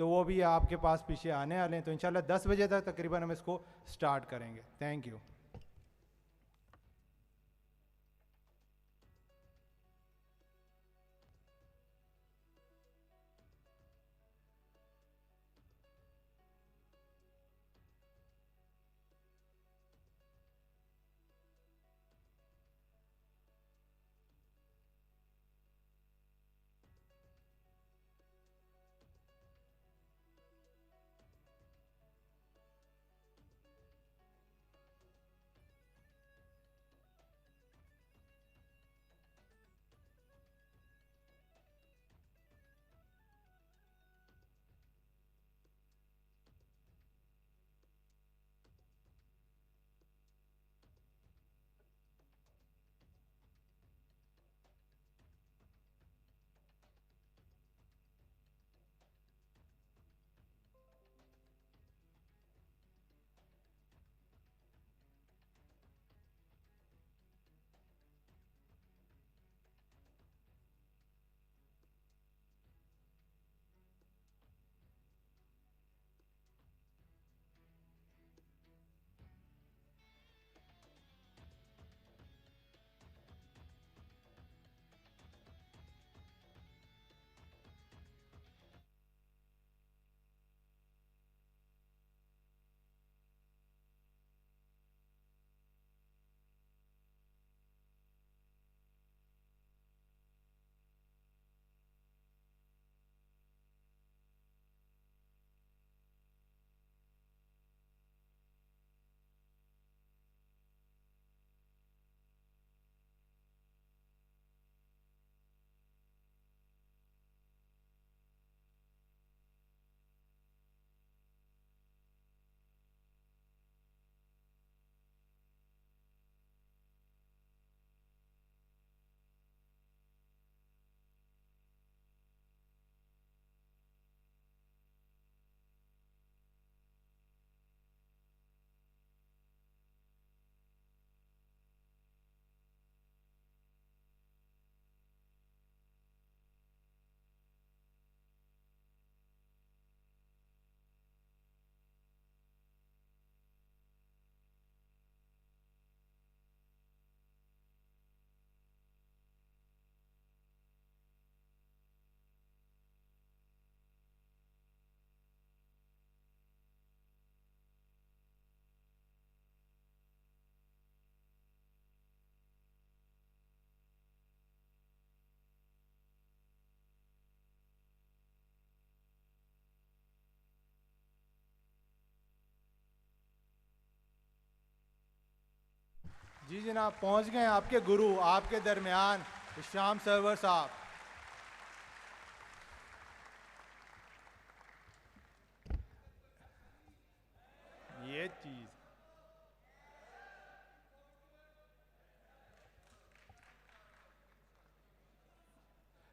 تو وہ بھی آپ کے پاس پیچھے آنے والے ہیں. تو انشاءاللہ 10 بجے تک تقریباً ہم اس کو سٹارٹ کریں گے. Thank you. جی جناب پہنچ گئے آپ کے گرو آپ کے درمیان شام سرور صاحب. یہ چیز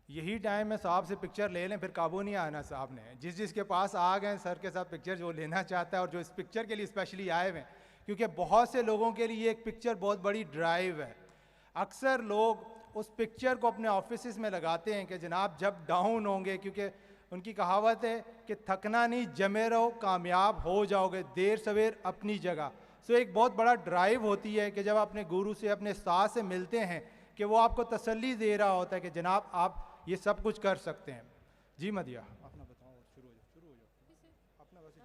یہی ٹائم ہے صاحب سے پکچر لے لیں پھر قابو نہیں آنا صاحب نے. جس کے پاس آ گئے سر کے ساتھ پکچر جو لینا چاہتا ہے اور جو اس پکچر کے لیے اسپیشلی آئے ہوئے ہیں کیونکہ بہت سے لوگوں کے لیے ایک پکچر بہت بڑی ڈرائیو ہے. اکثر لوگ اس پکچر کو اپنے آفیسز میں لگاتے ہیں کہ جناب جب ڈاؤن ہوں گے کیونکہ ان کی کہاوت ہے کہ تھکنا نہیں جمے رہو کامیاب ہو جاؤ گے دیر سویر اپنی جگہ. سو ایک بہت بڑا ڈرائیو ہوتی ہے کہ جب اپنے گورو سے اپنے استاد سے ملتے ہیں کہ وہ آپ کو تسلی دے رہا ہوتا ہے کہ جناب آپ یہ سب کچھ کر سکتے ہیں. جی مدیہ اپنا بتاؤ شروع ہو جاؤ اپنا ویسے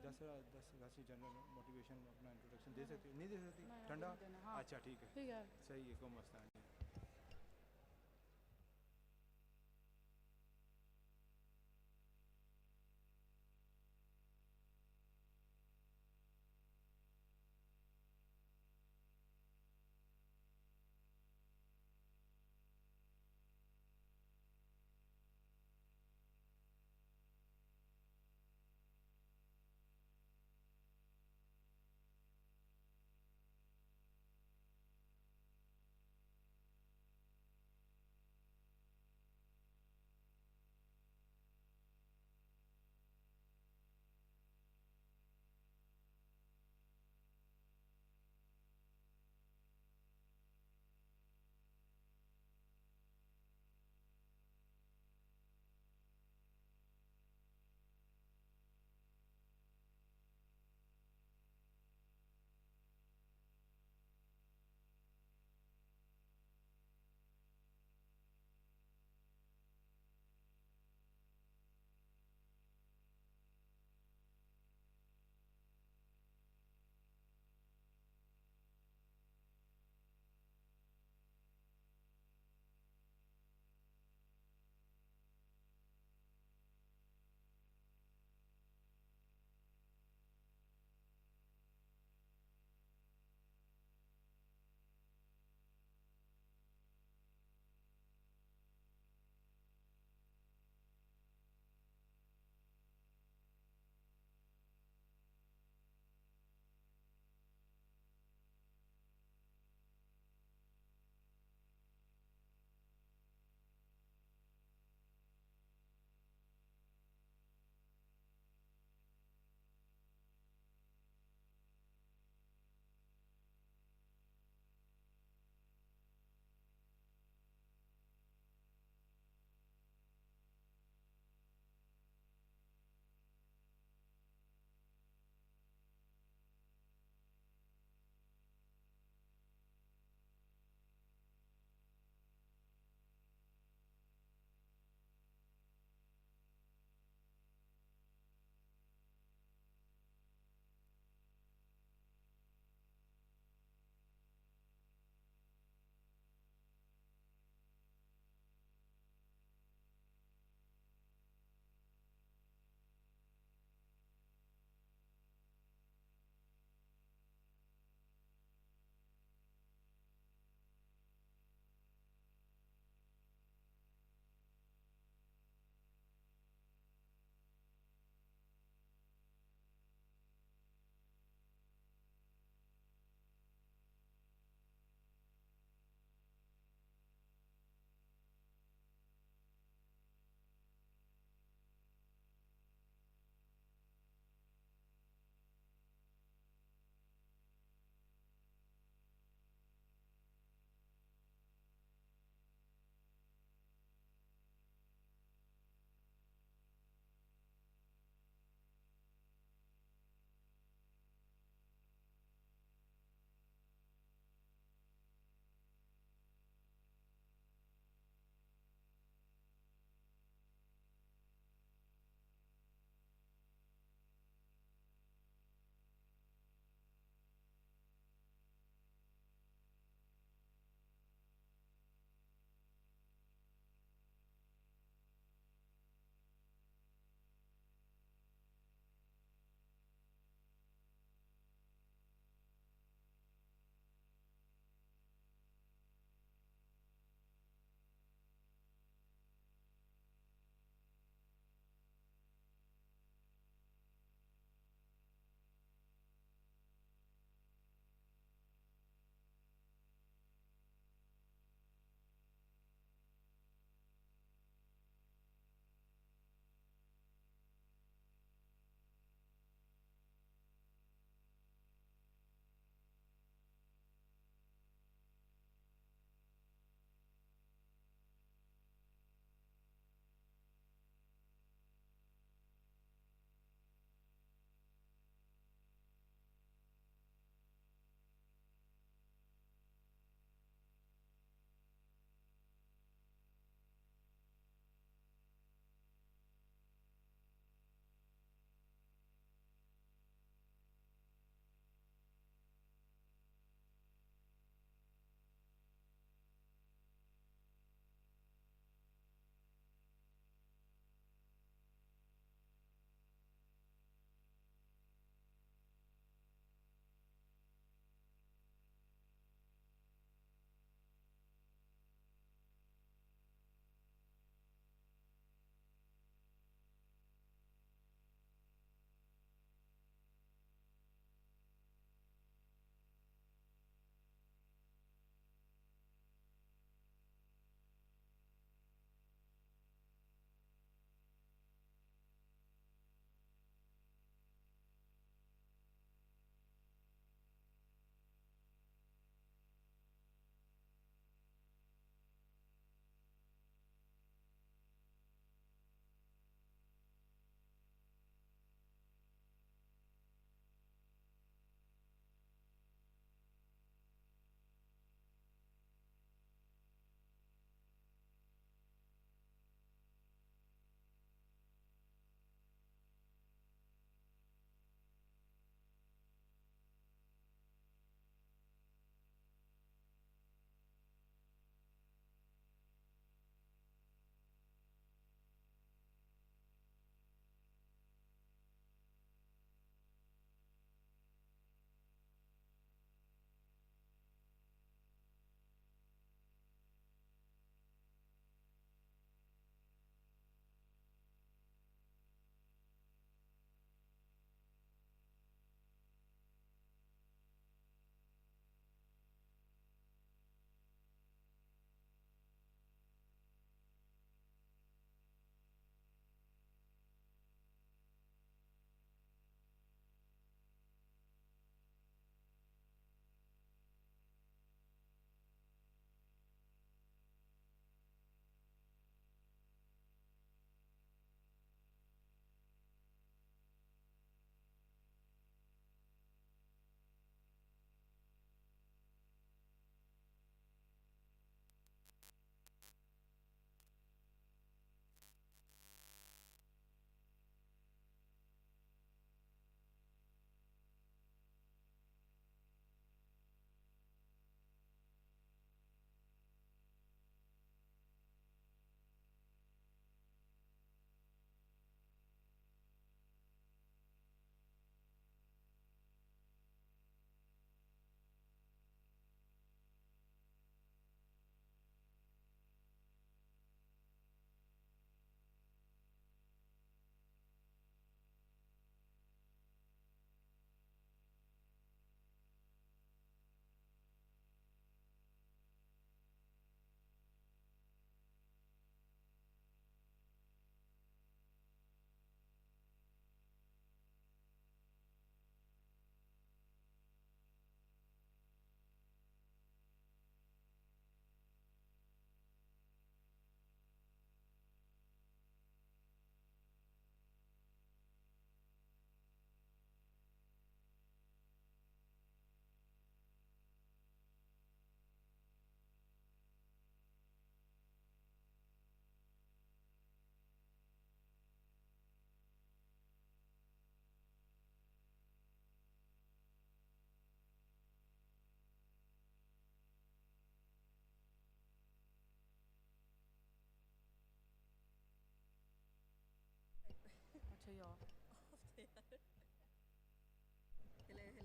جنرل 10 ویسے جنرل موٹیویشن اپنا انٹروڈکشن دے سکتی نہیں دے سکتی ٹھنڈا اچھا ٹھیک ہے صحیح ہے کوئی مسئلہ نہیں.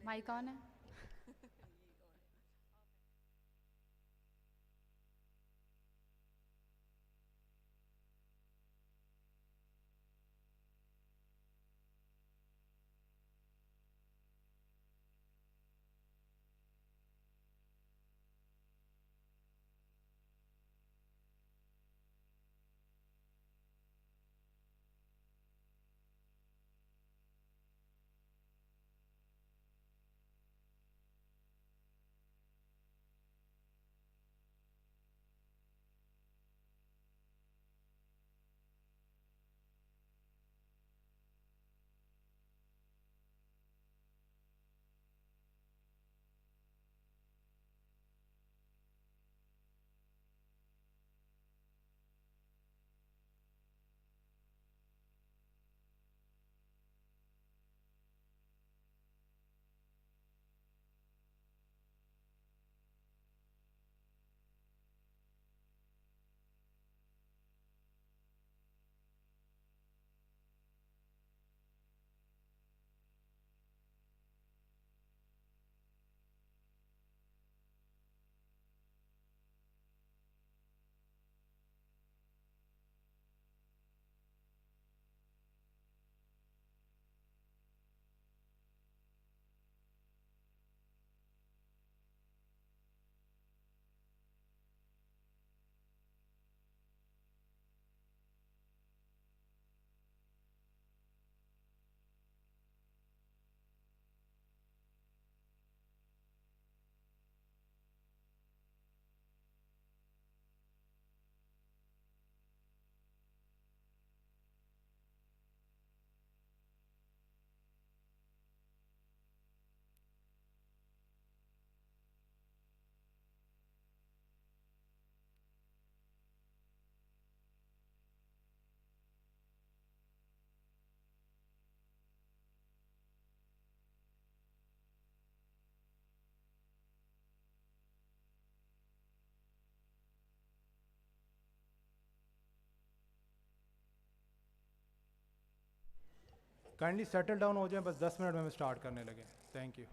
مائک آن ہے. کائنڈلی سیٹل ڈاؤن ہو جائیں, بس 10 منٹ میں ہم اسٹارٹ کرنے لگے. Thank you.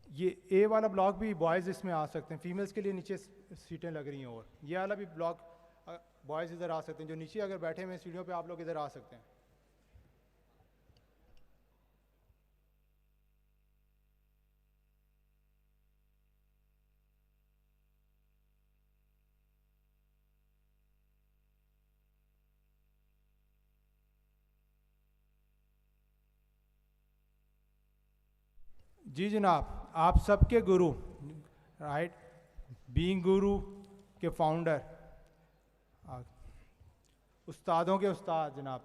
یہ اے والا بلاک بھی بوائز اس میں آ سکتے ہیں, فیمیلز کے لیے نیچے سیٹیں لگ رہی ہیں, اور یہ والا بھی بلاک بوائز ادھر آ سکتے ہیں, جو نیچے اگر بیٹھے ہوئے ہیں سیڑھیوں پہ آپ لوگ ادھر آ سکتے ہیں. جی جناب, آپ سب کے گرو, رائٹ, بینگ گرو کے فاؤنڈر, استادوں کے استاد جناب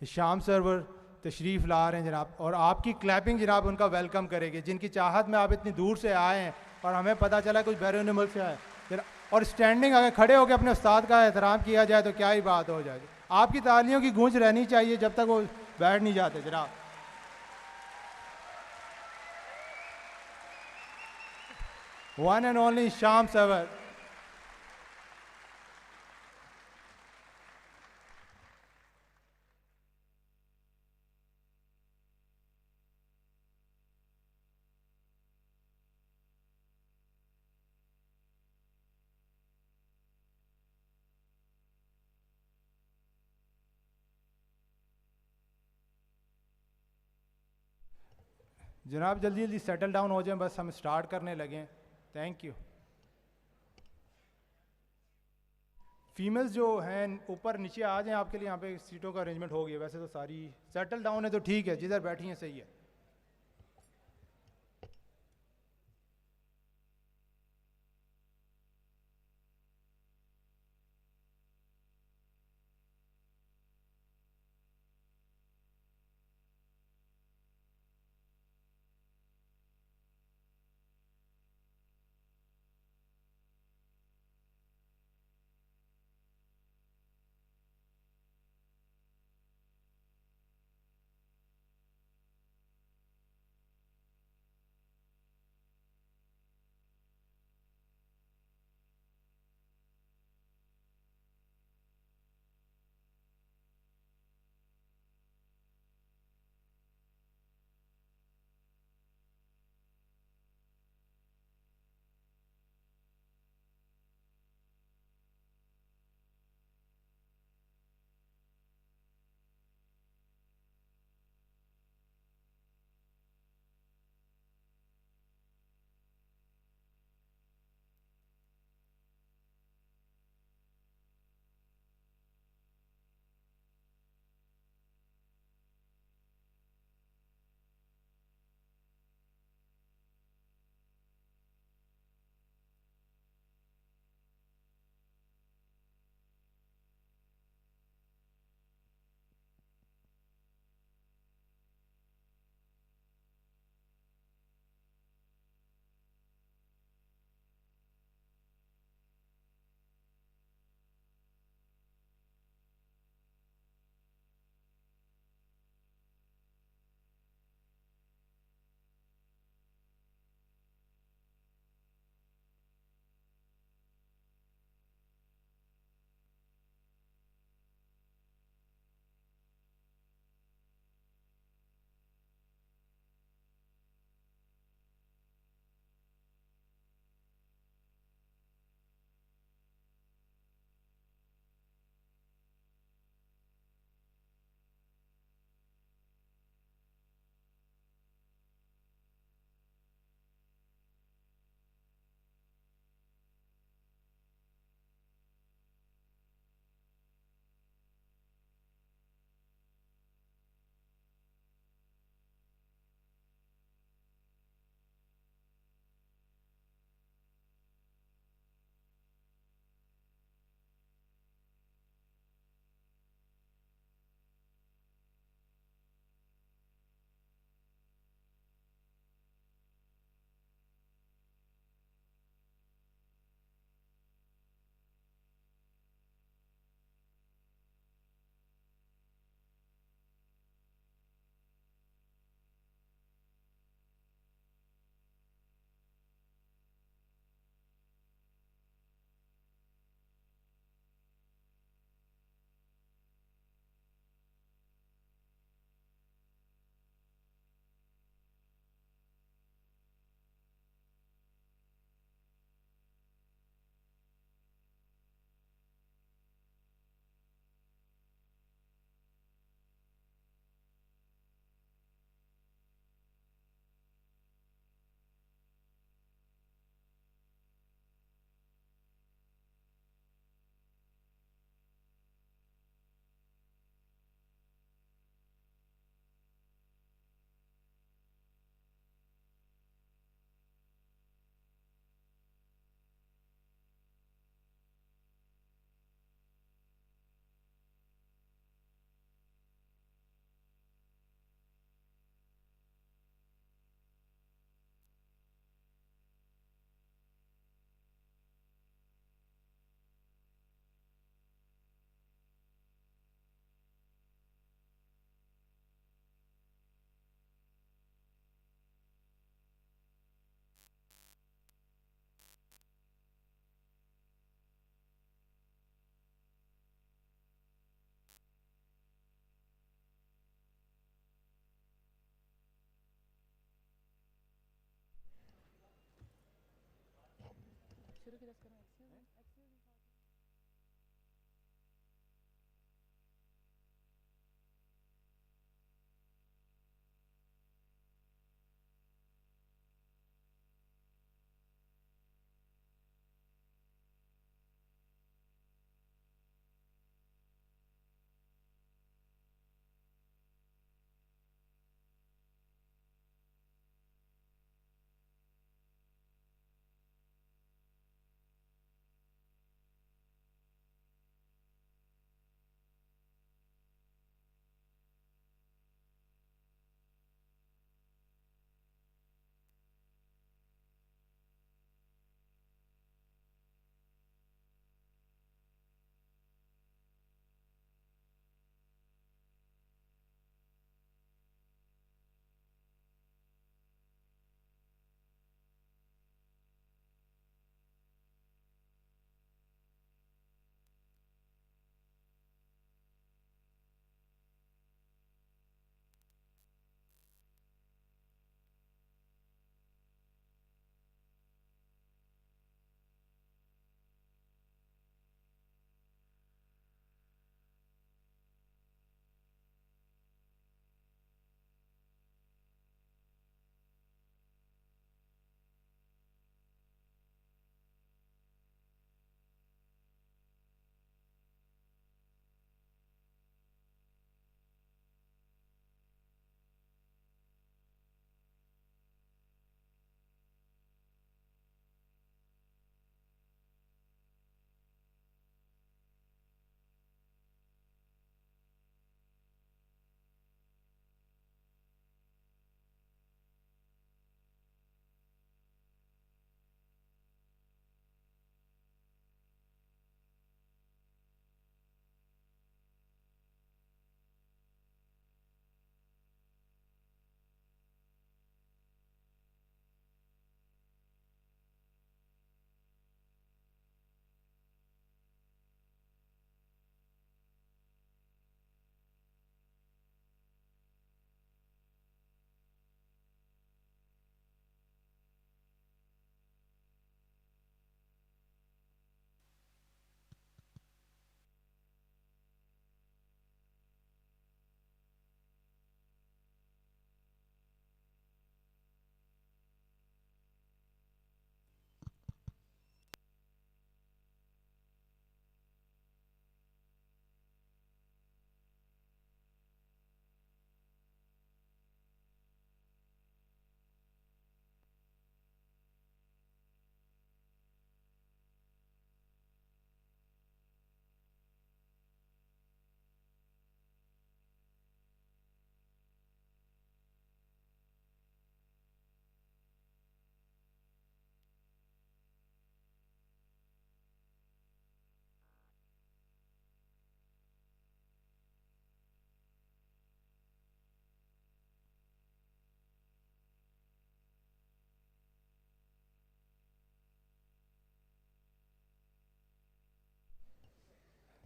ہشام سرور تشریف لا رہے ہیں جناب, اور آپ کی کلیپنگ جناب ان کا ویلکم کرے گی, جن کی چاہت میں آپ اتنی دور سے آئے ہیں اور ہمیں پتہ چلا کچھ بیرون ملک سے آئے جناب. اور اسٹینڈنگ اگر کھڑے ہو کے اپنے استاد کا احترام کیا جائے تو کیا ہی بات ہو جائے. آپ کی تالیوں کی گونج رہنی چاہیے جب تک وہ بیٹھ نہیں جاتے جناب. ون اینڈ اونلی شام سرور. جناب جلدی جلدی سیٹل ڈاؤن ہو جائیں, بس ہم اسٹارٹ کرنے لگے ہیں. Thank you. فیمیلز جو ہیں اوپر نیچے آ جائیں, آپ کے لیے یہاں پہ سیٹوں کا ارینجمنٹ ہو گیا, ویسے تو ساری سیٹل ڈاؤن ہے تو ٹھیک ہے, جدھر بیٹھی ہیں صحیح ہے.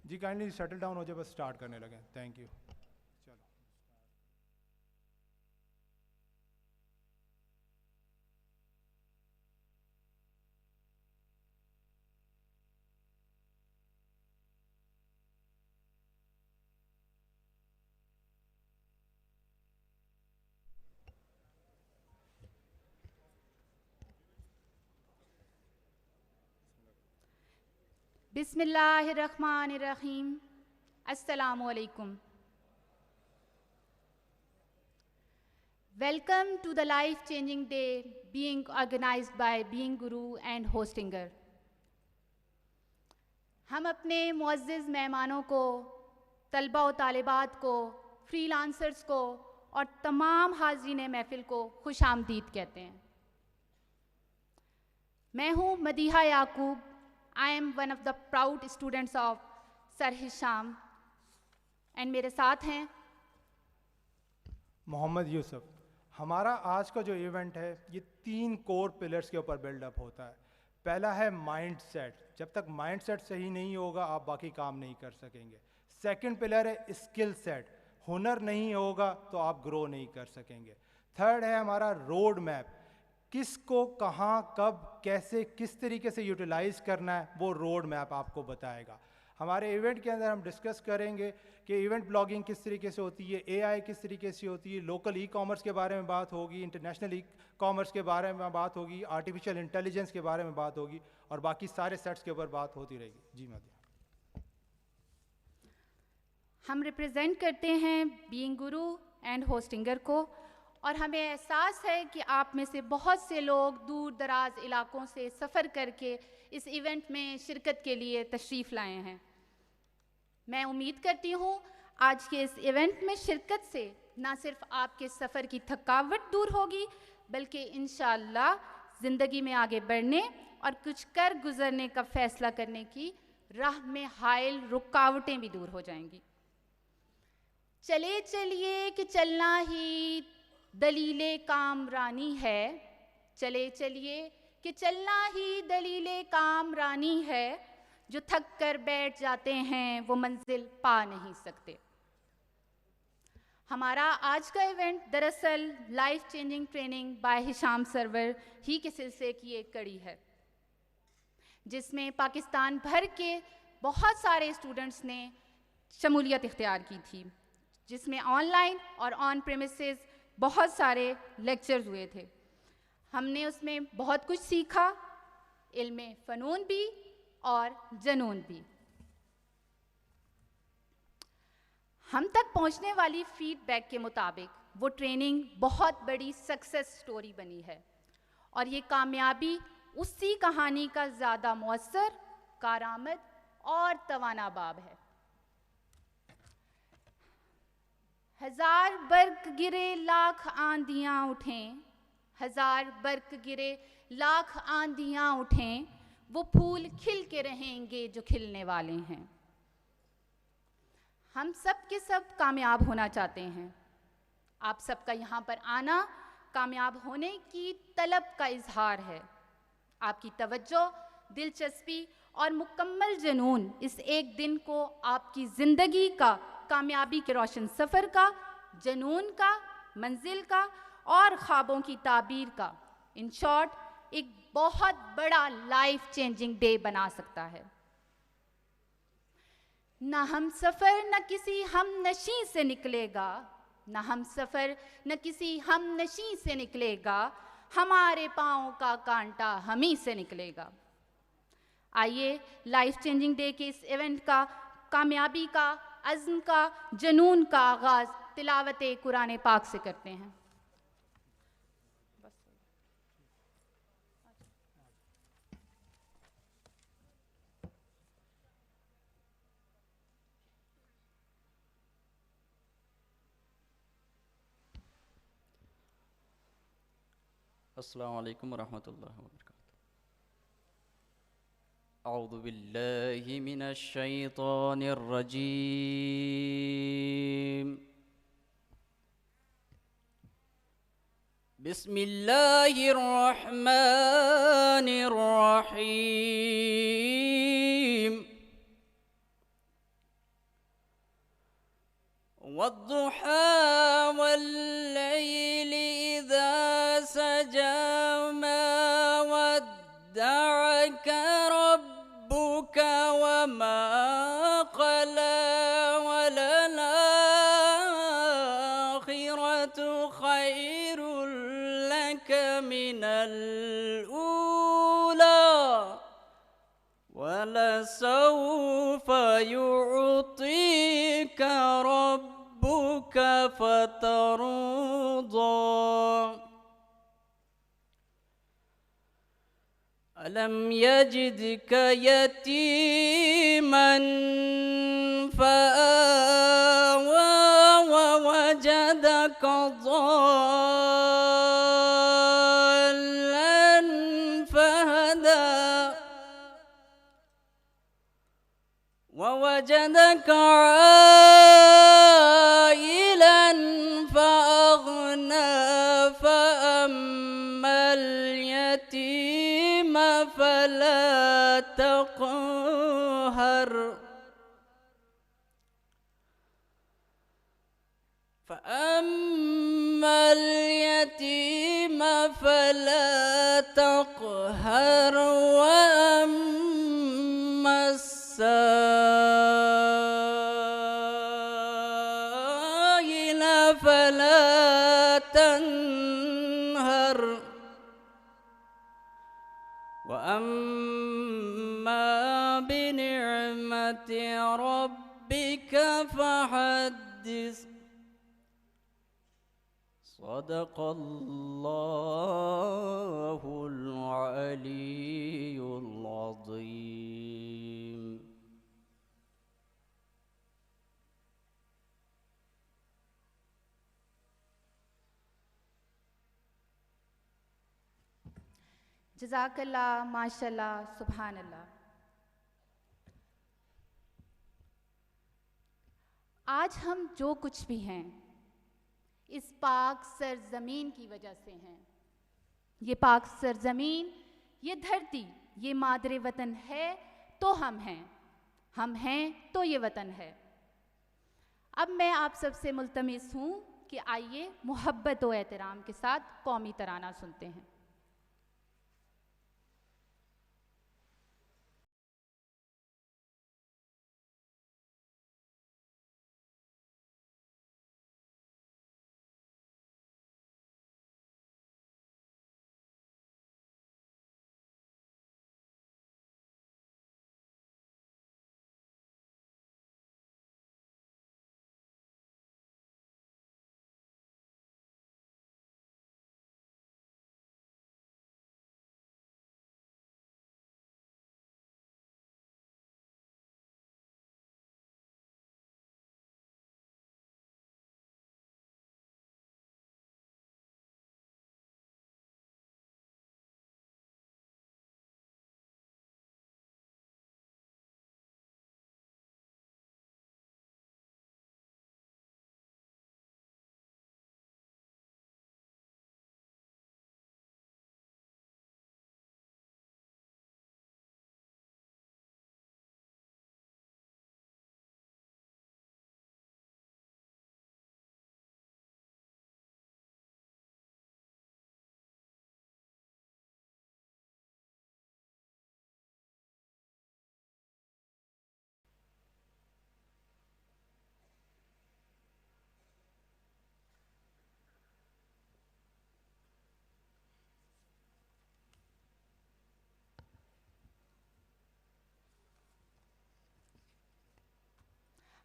جی کائنڈلی سیٹل ڈاؤن ہو جائے بس اسٹارٹ کرنے لگیں. Thank you. چلو. بسم اللہ الرحمن الرحیم. السلام علیکم. Welcome to the life-changing day being organized by Being Guru and Hostinger. ہم اپنے معزز مہمانوں کو، طلبہ و طالبات کو، فری لانسرز کو اور تمام حاضرین محفل کو خوش آمدید کہتے ہیں. میں ہوں مدیحہ یعقوب. I am one of the proud students of Sir Hisham and میرے ساتھ ہیں محمد یوسف. ہمارا آج کا جو ایونٹ ہے یہ 3 کور پلرز کے اوپر بلڈ اپ ہوتا ہے. پہلا ہے مائنڈ سیٹ. جب تک مائنڈ سیٹ صحیح نہیں ہوگا آپ باقی کام نہیں کر سکیں گے. سیکنڈ پلر ہے اسکل سیٹ. ہنر نہیں ہوگا تو آپ گرو نہیں کر سکیں گے. تھرڈ ہے ہمارا روڈ میپ. کس کو کہاں کب کیسے کس طریقے سے یوٹیلائز کرنا ہے وہ روڈ میپ آپ کو بتائے گا. ہمارے ایونٹ کے اندر ہم ڈسکس کریں گے کہ ایونٹ بلاگنگ کس طریقے سے ہوتی ہے, اے آئی کس طریقے سے ہوتی ہے, لوکل ای کامرس کے بارے میں بات ہوگی, انٹرنیشنل ای کامرس کے بارے میں بات ہوگی, آرٹیفیشیل انٹیلیجنس کے بارے میں بات ہوگی, اور باقی سارے سیٹس کے اوپر بات ہوتی رہے گی. جی مدیہ. ہم ریپرزینٹ کرتے ہیں بینگ گرو اینڈ ہوسٹنگر کو, اور ہمیں احساس ہے کہ آپ میں سے بہت سے لوگ دور دراز علاقوں سے سفر کر کے اس ایونٹ میں شرکت کے لیے تشریف لائے ہیں. میں امید کرتی ہوں آج کے اس ایونٹ میں شرکت سے نہ صرف آپ کے سفر کی تھکاوٹ دور ہوگی بلکہ انشاءاللہ زندگی میں آگے بڑھنے اور کچھ کر گزرنے کا فیصلہ کرنے کی راہ میں حائل رکاوٹیں بھی دور ہو جائیں گی. چلے چلیے کہ چلنا ہی دلیل کامرانی ہے, چلے چلیے کہ چلنا ہی دلیل کامرانی ہے, جو تھک کر بیٹھ جاتے ہیں وہ منزل پا نہیں سکتے. ہمارا آج کا ایونٹ دراصل لائف چینجنگ ٹریننگ بائی ہشام سرور ہی کے سلسلے کی ایک کڑی ہے, جس میں پاکستان بھر کے بہت سارے اسٹوڈنٹس نے شمولیت اختیار کی تھی, جس میں آن لائن اور آن پریمیسز بہت سارے لیکچرز ہوئے تھے. ہم نے اس میں بہت کچھ سیکھا, علم فنون بھی اور جنون بھی. ہم تک پہنچنے والی فیڈ بیک کے مطابق وہ ٹریننگ بہت بڑی سکسیس سٹوری بنی ہے, اور یہ کامیابی اسی کہانی کا زیادہ مؤثر, کارآمد اور توانا باب ہے. ہزار برق گرے لاکھ آندھیاں اٹھیں, ہزار برق گرے لاکھ آندھیاں اٹھیں, وہ پھول کھل کے رہیں گے جو کھلنے والے ہیں. ہم سب کے سب کامیاب ہونا چاہتے ہیں. آپ سب کا یہاں پر آنا کامیاب ہونے کی طلب کا اظہار ہے. آپ کی توجہ, دلچسپی اور مکمل جنون اس ایک دن کو آپ کی زندگی کا, کامیابی کے روشن سفر کا, جنون کا, منزل کا اور خوابوں کی تعبیر کا, ان شارٹ ایک بہت بڑا لائف چینجنگ ڈے بنا سکتا ہے. نہ ہم سفر نہ کسی ہم نشیں سے نکلے گا, نہ ہم سفر نہ کسی ہم نشیں سے نکلے گا, ہمارے پاؤں کا کانٹا ہمیں سے نکلے گا. آئیے لائف چینجنگ ڈے کے اس ایونٹ کا, کامیابی کا, عزم کا, جنون کا آغاز تلاوت قرآن پاک سے کرتے ہیں. السلام علیکم ورحمۃ اللہ وبرکاتہ. اعوذ باللہ من الشیطان الرجیم. بسم اللہ الرحمن الرحیم. والضحى والليل إذا سجى ما ودعك ربك وما قلى وللآخرة خير لك من الأولى ولسوف يعطيك ربك فترضى. ألم يجدك يتيما فآوى ووجدك ضالا فهدى ووجدك عائلا فأغنى فأما اليتيم فلا تقهر فأما فأما اليتيم فلا تقهر وأما السائل فلا تنهر وأما بنعمة ربك فحدث صدق الله العلي العظيم. جزاک اللہ، ماشاء اللہ، سبحان اللہ. آج ہم جو کچھ بھی ہیں اس پاک سرزمین کی وجہ سے ہیں. یہ پاک سرزمین، یہ دھرتی، یہ مادر وطن ہے تو ہم ہیں تو یہ وطن ہے. اب میں آپ سب سے ملتمس ہوں کہ آئیے محبت و احترام کے ساتھ قومی ترانہ سنتے ہیں.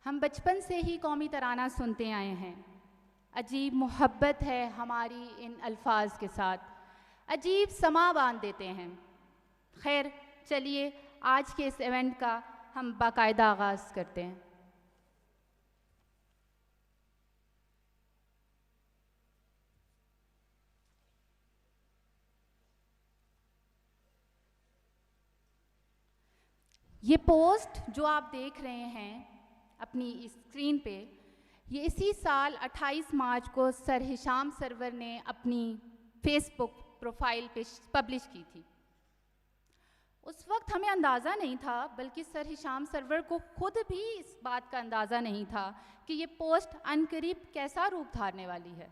ہم بچپن سے ہی قومی ترانہ سنتے آئے ہیں. عجیب محبت ہے ہماری ان الفاظ کے ساتھ، عجیب سما باندھ دیتے ہیں. خیر چلیے آج کے اس ایونٹ کا ہم باقاعدہ آغاز کرتے ہیں. یہ پوسٹ جو آپ دیکھ رہے ہیں اپنی اسکرین پہ، یہ اسی سال 28 مارچ کو سر ہشام سرور نے اپنی فیس بک پروفائل پہ پبلش کی تھی. اس وقت ہمیں اندازہ نہیں تھا، بلکہ سر ہشام سرور کو خود بھی اس بات کا اندازہ نہیں تھا کہ یہ پوسٹ عنقریب کیسا روپ دھارنے والی ہے.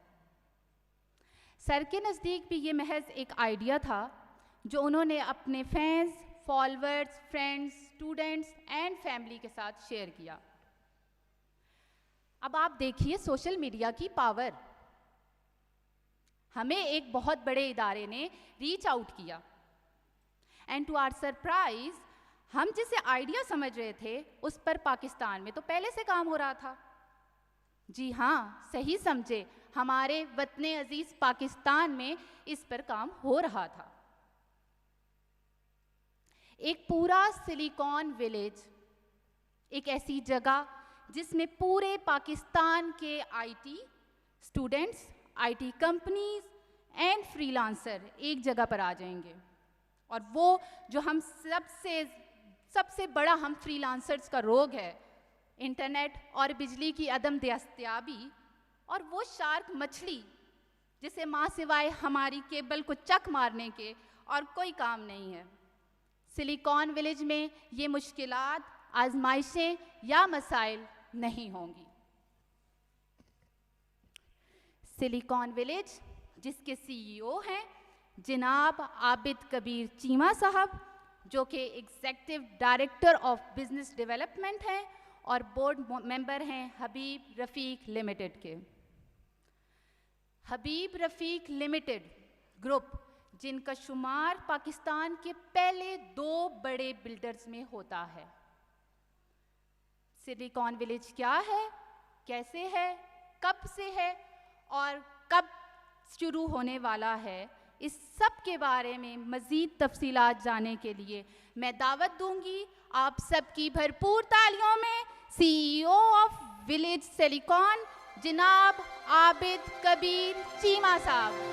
سر کے نزدیک بھی یہ محض ایک آئیڈیا تھا جو انہوں نے اپنے fans, followers, friends, students and family کے ساتھ شیئر کیا. اب آپ دیکھیے سوشل میڈیا کی پاور. ہمیں ایک بہت بڑے ادارے نے ریچ آؤٹ کیا اینڈ ٹو آر سرپرائز ہم جسے آئیڈیا سمجھ رہے تھے اس پر پاکستان میں تو پہلے سے کام ہو رہا تھا. جی ہاں صحیح سمجھے، ہمارے وطن عزیز پاکستان میں اس پر کام ہو رہا تھا. ایک پورا سلیکون ولیج، ایک ایسی جگہ جس میں پورے پاکستان کے I T students, I T companies and free lancer ایک جگہ پر آ جائیں گے. اور وہ جو ہم سب سے بڑا ہم فری لانسرز کا روگ ہے، انٹرنیٹ اور بجلی کی عدم دستیابی، اور وہ شارک مچھلی جسے ماں سوائے ہماری کیبل کو چک مارنے کے اور کوئی کام نہیں ہے. سلیکون ولیج میں یہ مشکلات، آزمائشیں یا مسائل نہیں ہوں گی. سلیکان ولیج جس کے CEO ہیں جناب عابد کبیر چیمہ صاحب، جو کہ executive director of business development ہیں اور بورڈ ممبر ہیں حبیب رفیق لمیٹڈ کے۔ حبیب رفیق لمیٹڈ گروپ جن کا شمار پاکستان کے پہلے 2 بڑے بلڈرز میں ہوتا ہے۔ سلیکان ولیج کیا ہے، کیسے ہے، کب سے ہے اور کب شروع ہونے والا ہے، اس سب کے بارے میں مزید تفصیلات جاننے کے لیے میں دعوت دوں گی آپ سب کی بھرپور تالیوں میں CEO آف ولیج سلیکان جناب عابد کبیر چیمہ صاحب۔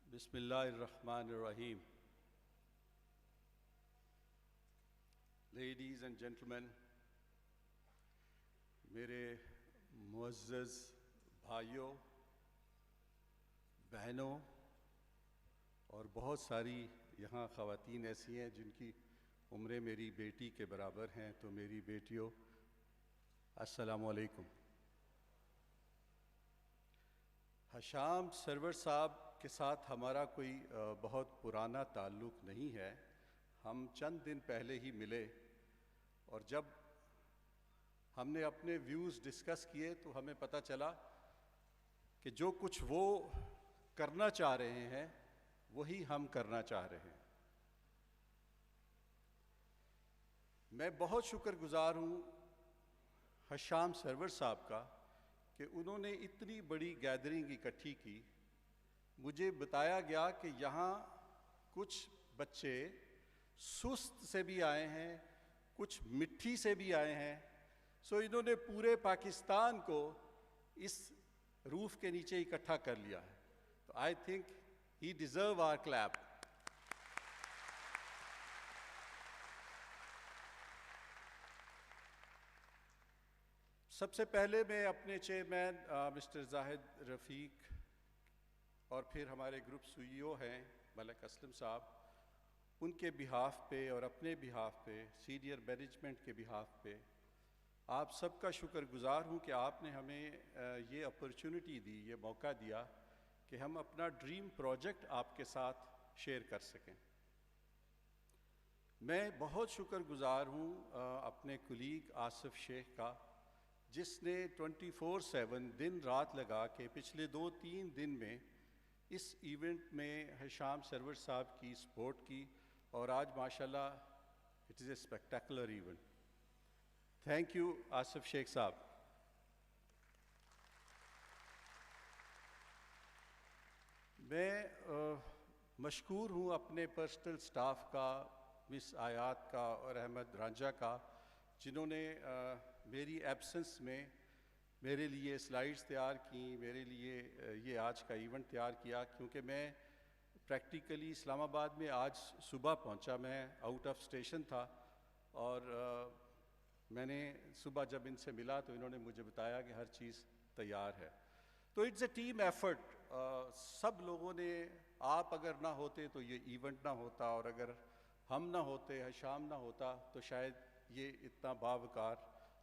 بسم اللہ الرحمن الرحیم۔ لیڈیز اینڈ جینٹلمین، میرے معزز بھائیوں، بہنوں اور بہت ساری یہاں خواتین ایسی ہیں جن کی عمریں میری بیٹی کے برابر ہیں، تو میری بیٹیوں السلام علیکم۔ حشام سرور صاحب کے ساتھ ہمارا کوئی بہت پرانا تعلق نہیں ہے، ہم چند دن پہلے ہی ملے اور جب ہم نے اپنے ویوز ڈسکس کیے تو ہمیں پتہ چلا کہ جو کچھ وہ کرنا چاہ رہے ہیں وہی ہم کرنا چاہ رہے ہیں۔ میں بہت شکر گزار ہوں حشام سرور صاحب کا کہ انہوں نے اتنی بڑی گیدرنگ اکٹھی کی۔ مجھے بتایا گیا کہ یہاں کچھ بچے سست سے بھی آئے ہیں، کچھ مٹھی سے بھی آئے ہیں، سو انہوں نے پورے پاکستان کو اس روف کے نیچے اکٹھا کر لیا ہے۔ تو آئی تھنک ہی ڈیزرو آور کلیپ۔ سب سے پہلے میں اپنے چیئرمین مسٹر زاہد رفیق اور پھر ہمارے گروپ CEO ہیں ملک اسلم صاحب، ان کے بہاف پہ اور اپنے بہاف پہ، سینئر مینجمنٹ کے بہاف پہ آپ سب کا شکر گزار ہوں کہ آپ نے ہمیں یہ اپرچونٹی دی، یہ موقع دیا کہ ہم اپنا ڈریم پروجیکٹ آپ کے ساتھ شیئر کر سکیں۔ میں بہت شکر گزار ہوں اپنے کولیگ آصف شیخ کا، جس نے 24/7 دن رات لگا کے پچھلے 2-3 دن میں اس ایونٹ میں حشام سرور صاحب کی سپورٹ کی، اور آج ماشاءاللہ it is a spectacular event. Thank you Asif Shaikh صاحب۔ میں مشکور ہوں اپنے پرسنل سٹاف کا، مس آیات کا اور احمد رانجھا کا، جنہوں نے میری ایبسنس میں میرے لیے سلائیڈز تیار کیں، میرے لیے یہ آج کا ایونٹ تیار کیا، کیونکہ میں پریکٹیکلی اسلام آباد میں آج صبح پہنچا، میں آؤٹ آف اسٹیشن تھا، اور میں نے صبح جب ان سے ملا تو انہوں نے مجھے بتایا کہ ہر چیز تیار ہے۔ تو اٹس اے ٹیم ایفرٹ، سب لوگوں نے، آپ اگر نہ ہوتے تو یہ ایونٹ نہ ہوتا، اور اگر ہم نہ ہوتے، حشام نہ ہوتا، تو شاید یہ اتنا باوقار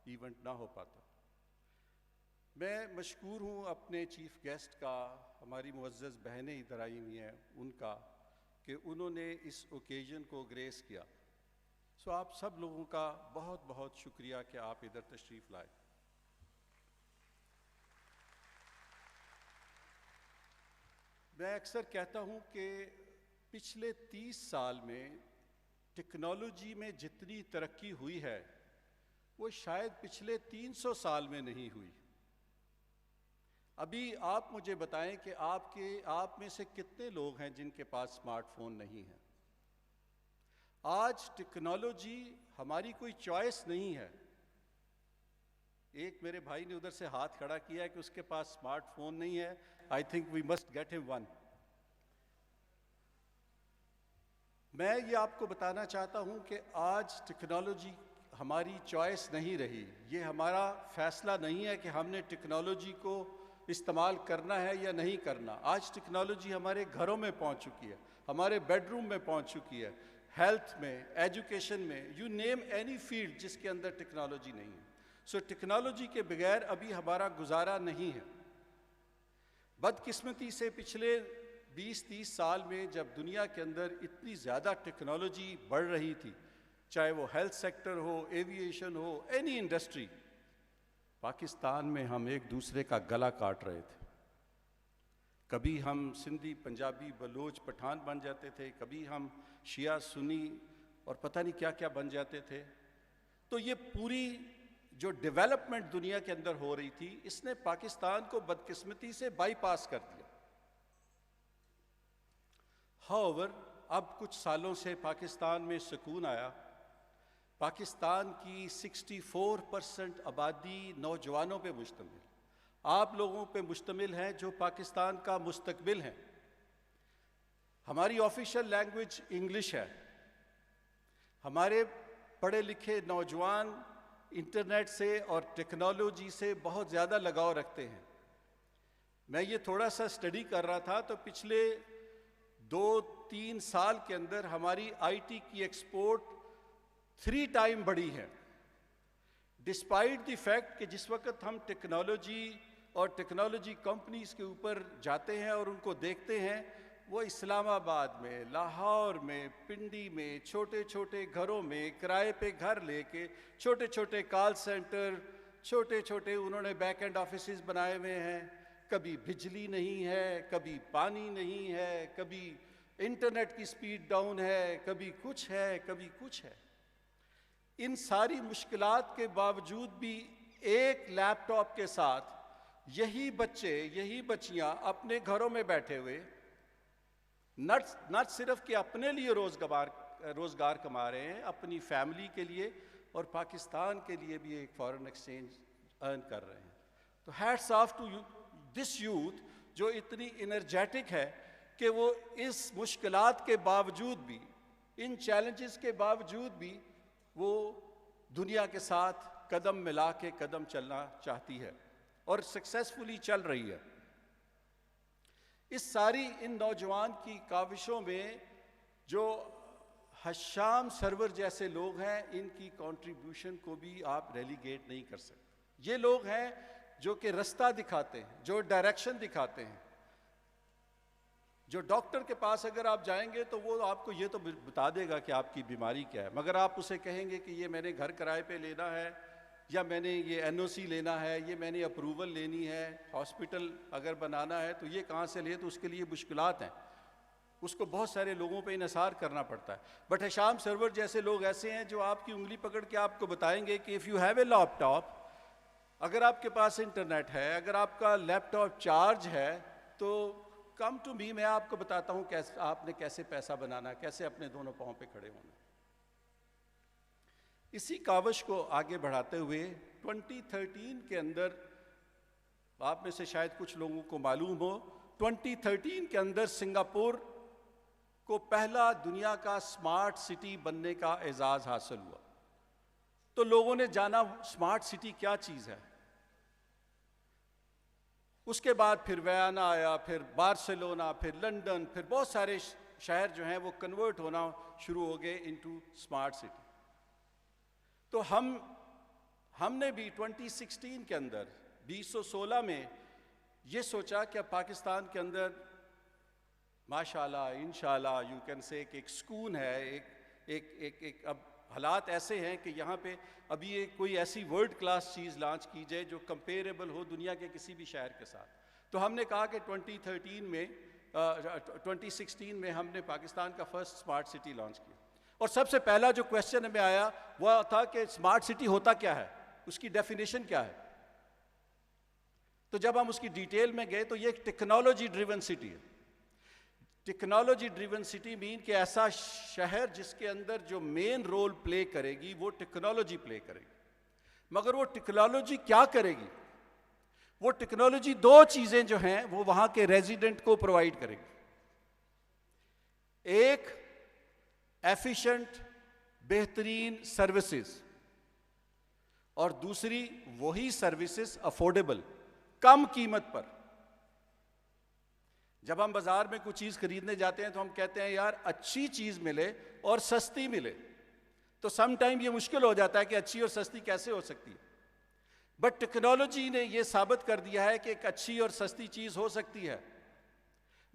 ایونٹ نہ ہو پاتا۔ میں مشکور ہوں اپنے چیف گیسٹ کا، ہماری معزز بہنیں ادھر آئی ہوئی ہیں ان کا، کہ انہوں نے اس اوکیزن کو گریس کیا۔ سو آپ سب لوگوں کا بہت بہت شکریہ کہ آپ ادھر تشریف لائے۔ میں اکثر کہتا ہوں کہ پچھلے 30 سال میں ٹیکنالوجی میں جتنی ترقی ہوئی ہے وہ شاید پچھلے 300 سال میں نہیں ہوئی۔ ابھی آپ مجھے بتائیں کہ آپ میں سے کتنے لوگ ہیں جن کے پاس اسمارٹ فون نہیں ہے؟ آج ٹیکنالوجی ہماری کوئی چوائس نہیں ہے۔ ایک میرے بھائی نے ادھر سے ہاتھ کھڑا کیا ہے کہ اس کے پاس اسمارٹ فون نہیں ہے۔ I think we must get him one. میں یہ آپ کو بتانا چاہتا ہوں کہ آج ٹیکنالوجی ہماری چوائس نہیں رہی، یہ ہمارا فیصلہ نہیں ہے کہ ہم نے ٹیکنالوجی کو استعمال کرنا ہے یا نہیں کرنا۔ آج ٹیکنالوجی ہمارے گھروں میں پہنچ چکی ہے، ہمارے بیڈ روم میں پہنچ چکی ہے، ہیلتھ میں، ایجوکیشن میں، یو نیم اینی فیلڈ جس کے اندر ٹیکنالوجی نہیں ہے۔ سو ٹیکنالوجی کے بغیر ابھی ہمارا گزارا نہیں ہے۔ بدقسمتی سے پچھلے 20-30 سال میں جب دنیا کے اندر اتنی زیادہ ٹیکنالوجی بڑھ رہی تھی، چاہے وہ ہیلتھ سیکٹر ہو، ایوییشن ہو، اینی انڈسٹری، پاکستان میں ہم ایک دوسرے کا گلا کاٹ رہے تھے۔ کبھی ہم سندھی، پنجابی، بلوچ، پٹھان بن جاتے تھے، کبھی ہم شیعہ، سنی اور پتہ نہیں کیا کیا بن جاتے تھے۔ تو یہ پوری جو ڈیولپمنٹ دنیا کے اندر ہو رہی تھی، اس نے پاکستان کو بدقسمتی سے بائی پاس کر دیا۔ However, اب کچھ سالوں سے پاکستان میں سکون آیا۔ پاکستان کی 64% آبادی نوجوانوں پہ مشتمل، آپ لوگوں پہ مشتمل ہیں جو پاکستان کا مستقبل ہیں۔ ہماری آفیشیل لینگویج انگلش ہے۔ ہمارے پڑھے لکھے نوجوان انٹرنیٹ سے اور ٹیکنالوجی سے بہت زیادہ لگاؤ رکھتے ہیں۔ میں یہ تھوڑا سا اسٹڈی کر رہا تھا تو پچھلے 2-3 سال کے اندر ہماری آئی ٹی کی ایکسپورٹ 3 ٹائم بڑھی ہے، ڈسپائٹ دی فیکٹ کہ جس وقت ہم ٹیکنالوجی اور ٹیکنالوجی کمپنیز کے اوپر جاتے ہیں اور ان کو دیکھتے ہیں، وہ اسلام آباد میں، لاہور میں، پنڈی میں، چھوٹے چھوٹے گھروں میں کرائے پہ گھر لے کے، چھوٹے چھوٹے کال سینٹر، چھوٹے چھوٹے انہوں نے بیک اینڈ آفیسز بنائے ہوئے ہیں۔ کبھی بجلی نہیں ہے، کبھی پانی نہیں ہے، کبھی انٹرنیٹ کی سپیڈ ڈاؤن ہے، کبھی کچھ ہے، کبھی کچھ ہے۔ ان ساری مشکلات کے باوجود بھی ایک لیپ ٹاپ کے ساتھ یہی بچے، یہی بچیاں اپنے گھروں میں بیٹھے ہوئے نہ صرف کہ اپنے لیے روزگار کما رہے ہیں، اپنی فیملی کے لیے اور پاکستان کے لیے بھی ایک فارن ایکسچینج ارن کر رہے ہیں۔ تو hats off to this youth جو اتنی انرجیٹک ہے کہ وہ اس مشکلات کے باوجود بھی، ان چیلنجز کے باوجود بھی وہ دنیا کے ساتھ قدم ملا کے قدم چلنا چاہتی ہے اور سکسیسفلی چل رہی ہے۔ اس ساری ان نوجوان کی کاوشوں میں جو حشام سرور جیسے لوگ ہیں، ان کی کنٹریبیوشن کو بھی آپ ریلیگیٹ نہیں کر سکتے۔ یہ لوگ ہیں جو کہ رستہ دکھاتے ہیں، جو ڈائریکشن دکھاتے ہیں۔ جو ڈاکٹر کے پاس اگر آپ جائیں گے تو وہ آپ کو یہ تو بتا دے گا کہ آپ کی بیماری کیا ہے، مگر آپ اسے کہیں گے کہ یہ میں نے گھر کرائے پہ لینا ہے، یا میں نے یہ NOC لینا ہے، یہ میں نے اپروول لینی ہے، ہاسپٹل اگر بنانا ہے تو یہ کہاں سے لے، تو اس کے لیے مشکلات ہیں، اس کو بہت سارے لوگوں پہ انحصار کرنا پڑتا ہے۔ بٹ حشام سرور جیسے لوگ ایسے ہیں جو آپ کی انگلی پکڑ کے آپ کو بتائیں گے کہ if you have a laptop، اگر آپ کے پاس انٹرنیٹ ہے، اگر آپ کا لیپ ٹاپ چارج ہے تو کم ٹو می، میں آپ کو بتاتا ہوں کیسے آپ نے کیسے پیسہ بنانا ہے، کیسے اپنے دونوں پاؤں پہ کھڑے ہونا۔ اسی کاوش کو آگے بڑھاتے ہوئے 2013 کے اندر، آپ میں سے شاید کچھ لوگوں کو معلوم ہو، 2013 کے اندر سنگاپور کو پہلا دنیا کا اسمارٹ سٹی بننے کا اعزاز حاصل ہوا۔ تو لوگوں نے جانا اسمارٹ سٹی کیا چیز ہے۔ اس کے بعد پھر ویانا آیا، پھر بارسلونا، پھر لنڈن، پھر بہت سارے شہر جو ہیں وہ کنورٹ ہونا شروع ہو گئے انٹو اسمارٹ سٹی۔ تو ہم نے بھی 2016 کے اندر 2016 میں یہ سوچا کہ اب پاکستان کے اندر ماشاءاللہ انشاءاللہ یو کین سے ایک سکون ہے، ایک اب حالات ایسے ہیں کہ یہاں پہ ابھی ایک کوئی ایسی ورلڈ کلاس چیز لانچ کی جائے جو کمپیریبل ہو دنیا کے کسی بھی شہر کے ساتھ۔ تو ہم نے کہا کہ 2016 میں ہم نے پاکستان کا فرسٹ اسمارٹ سٹی لانچ کیا، اور سب سے پہلا جو کویسچن ہمیں آیا وہ تھا کہ اسمارٹ سٹی ہوتا کیا ہے، اس کی ڈیفینیشن کیا ہے۔ تو جب ہم اس کی ڈیٹیل میں گئے تو یہ ایک ٹیکنالوجی ڈریون سٹی ہے۔ ٹیکنالوجی ڈریون سٹی مین کہ ایسا شہر جس کے اندر جو مین رول پلے کرے گی وہ ٹیکنالوجی پلے کرے گی۔ مگر وہ ٹیکنالوجی کیا کرے گی؟ وہ ٹیکنالوجی 2 چیزیں جو ہیں وہ وہاں کے ریزیڈنٹ کو پرووائڈ کرے گی۔ ایک ایفیشنٹ بہترین سروسز، اور دوسری وہی سروسز افورڈیبل، کم قیمت پر. جب ہم بازار میں کوئی چیز خریدنے جاتے ہیں تو ہم کہتے ہیں یار اچھی چیز ملے اور سستی ملے. تو سم ٹائم یہ مشکل ہو جاتا ہے کہ اچھی اور سستی کیسے ہو سکتی ہے. بٹ ٹیکنالوجی نے یہ ثابت کر دیا ہے کہ ایک اچھی اور سستی چیز ہو سکتی ہے.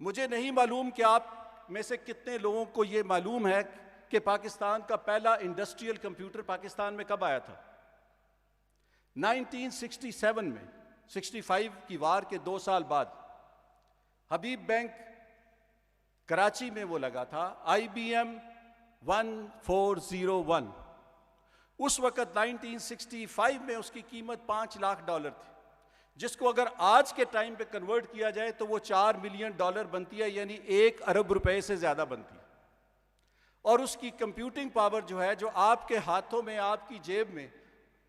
مجھے نہیں معلوم کہ آپ میں سے کتنے لوگوں کو یہ معلوم ہے کہ پاکستان کا پہلا انڈسٹریل کمپیوٹر پاکستان میں کب آیا تھا؟ 1967 میں، 65 کی وار کے 2 سال بعد حبیب بینک کراچی میں وہ لگا تھا، IBM 1401. اس وقت 1965 میں اس کی قیمت $5 لاکھ تھی، جس کو اگر آج کے ٹائم پہ کنورٹ کیا جائے تو وہ $4 ملین بنتی ہے، یعنی 1 ارب روپے سے زیادہ بنتی ہے. اور اس کی کمپیوٹنگ پاور جو ہے، جو آپ کے ہاتھوں میں، آپ کی جیب میں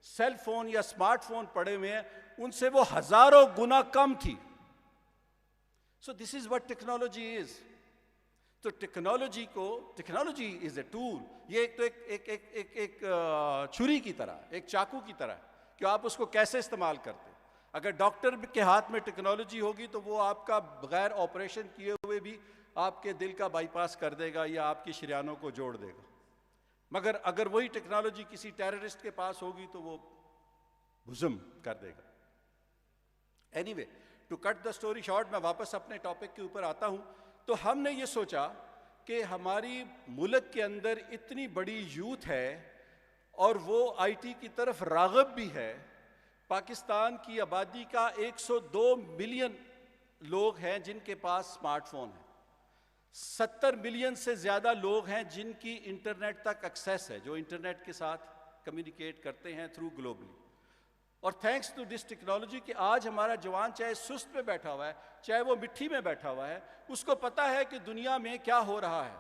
سیل فون یا اسمارٹ فون پڑے ہوئے ہیں، ان سے وہ ہزاروں گنا کم تھی. سو دس از واٹ ٹیکنالوجی از. تو ٹیکنالوجی از اے ٹول. یہ ایک چھری کی طرح، ایک چاقو کی طرح کہ آپ اس کو کیسے استعمال کرتے. اگر ڈاکٹر کے ہاتھ میں ٹیکنالوجی ہوگی تو وہ آپ کا بغیر آپریشن کیے ہوئے بھی آپ کے دل کا بائی پاس کر دے گا یا آپ کی شریانوں کو جوڑ دے گا. مگر اگر وہی ٹیکنالوجی کسی ٹیررسٹ کے پاس ہوگی تو وہ بزم کر دے گا. Anyway, to cut the story short, میں واپس اپنے ٹاپک کے اوپر آتا ہوں. تو ہم نے یہ سوچا کہ ہماری ملک کے اندر اتنی بڑی یوتھ ہے اور وہ آئی ٹی کی طرف راغب بھی ہے. پاکستان کی آبادی کا 102 ملین لوگ ہیں جن کے پاس اسمارٹ فون ہے. 70 ملین سے زیادہ لوگ ہیں جن کی انٹرنیٹ تک ایکسیس ہے، جو انٹرنیٹ کے ساتھ کمیونیکیٹ کرتے ہیں تھرو گلوبلی. اور تھینکس ٹو دس ٹیکنالوجی کہ آج ہمارا جوان چاہے سست پہ بیٹھا ہوا ہے، چاہے وہ مٹھی میں بیٹھا ہوا ہے، اس کو پتہ ہے کہ دنیا میں کیا ہو رہا ہے.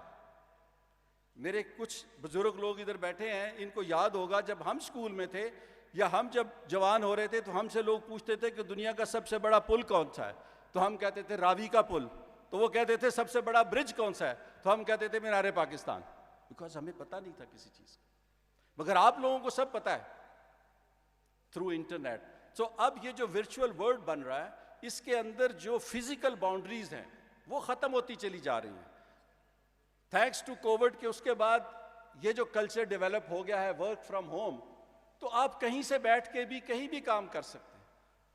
میرے کچھ بزرگ لوگ ادھر بیٹھے ہیں، ان کو یاد ہوگا جب ہم اسکول میں تھے یا ہم جب جوان ہو رہے تھے تو ہم سے لوگ پوچھتے تھے کہ دنیا کا سب سے بڑا پل کون سا ہے، تو ہم کہتے تھے راوی کا پل. تو وہ کہتے تھے سب سے بڑا برج کون سا ہے، تو ہم کہتے تھے مینار پاکستان. بیکاز ہمیں پتہ نہیں تھا کسی چیز کا. مگر آپ لوگوں کو سب پتہ ہے تھرو انٹرنیٹ. سو اب یہ جو ورچوئل ورلڈ بن رہا ہے، اس کے اندر جو فزیکل باؤنڈریز ہیں وہ ختم ہوتی چلی جا رہی ہیں. تھینکس ٹو کووڈ کے اس کے بعد یہ جو کلچر ڈیولپ ہو گیا ہے ورک فرام ہوم، تو آپ کہیں سے بیٹھ کے بھی کہیں بھی کام کر سکتے ہیں.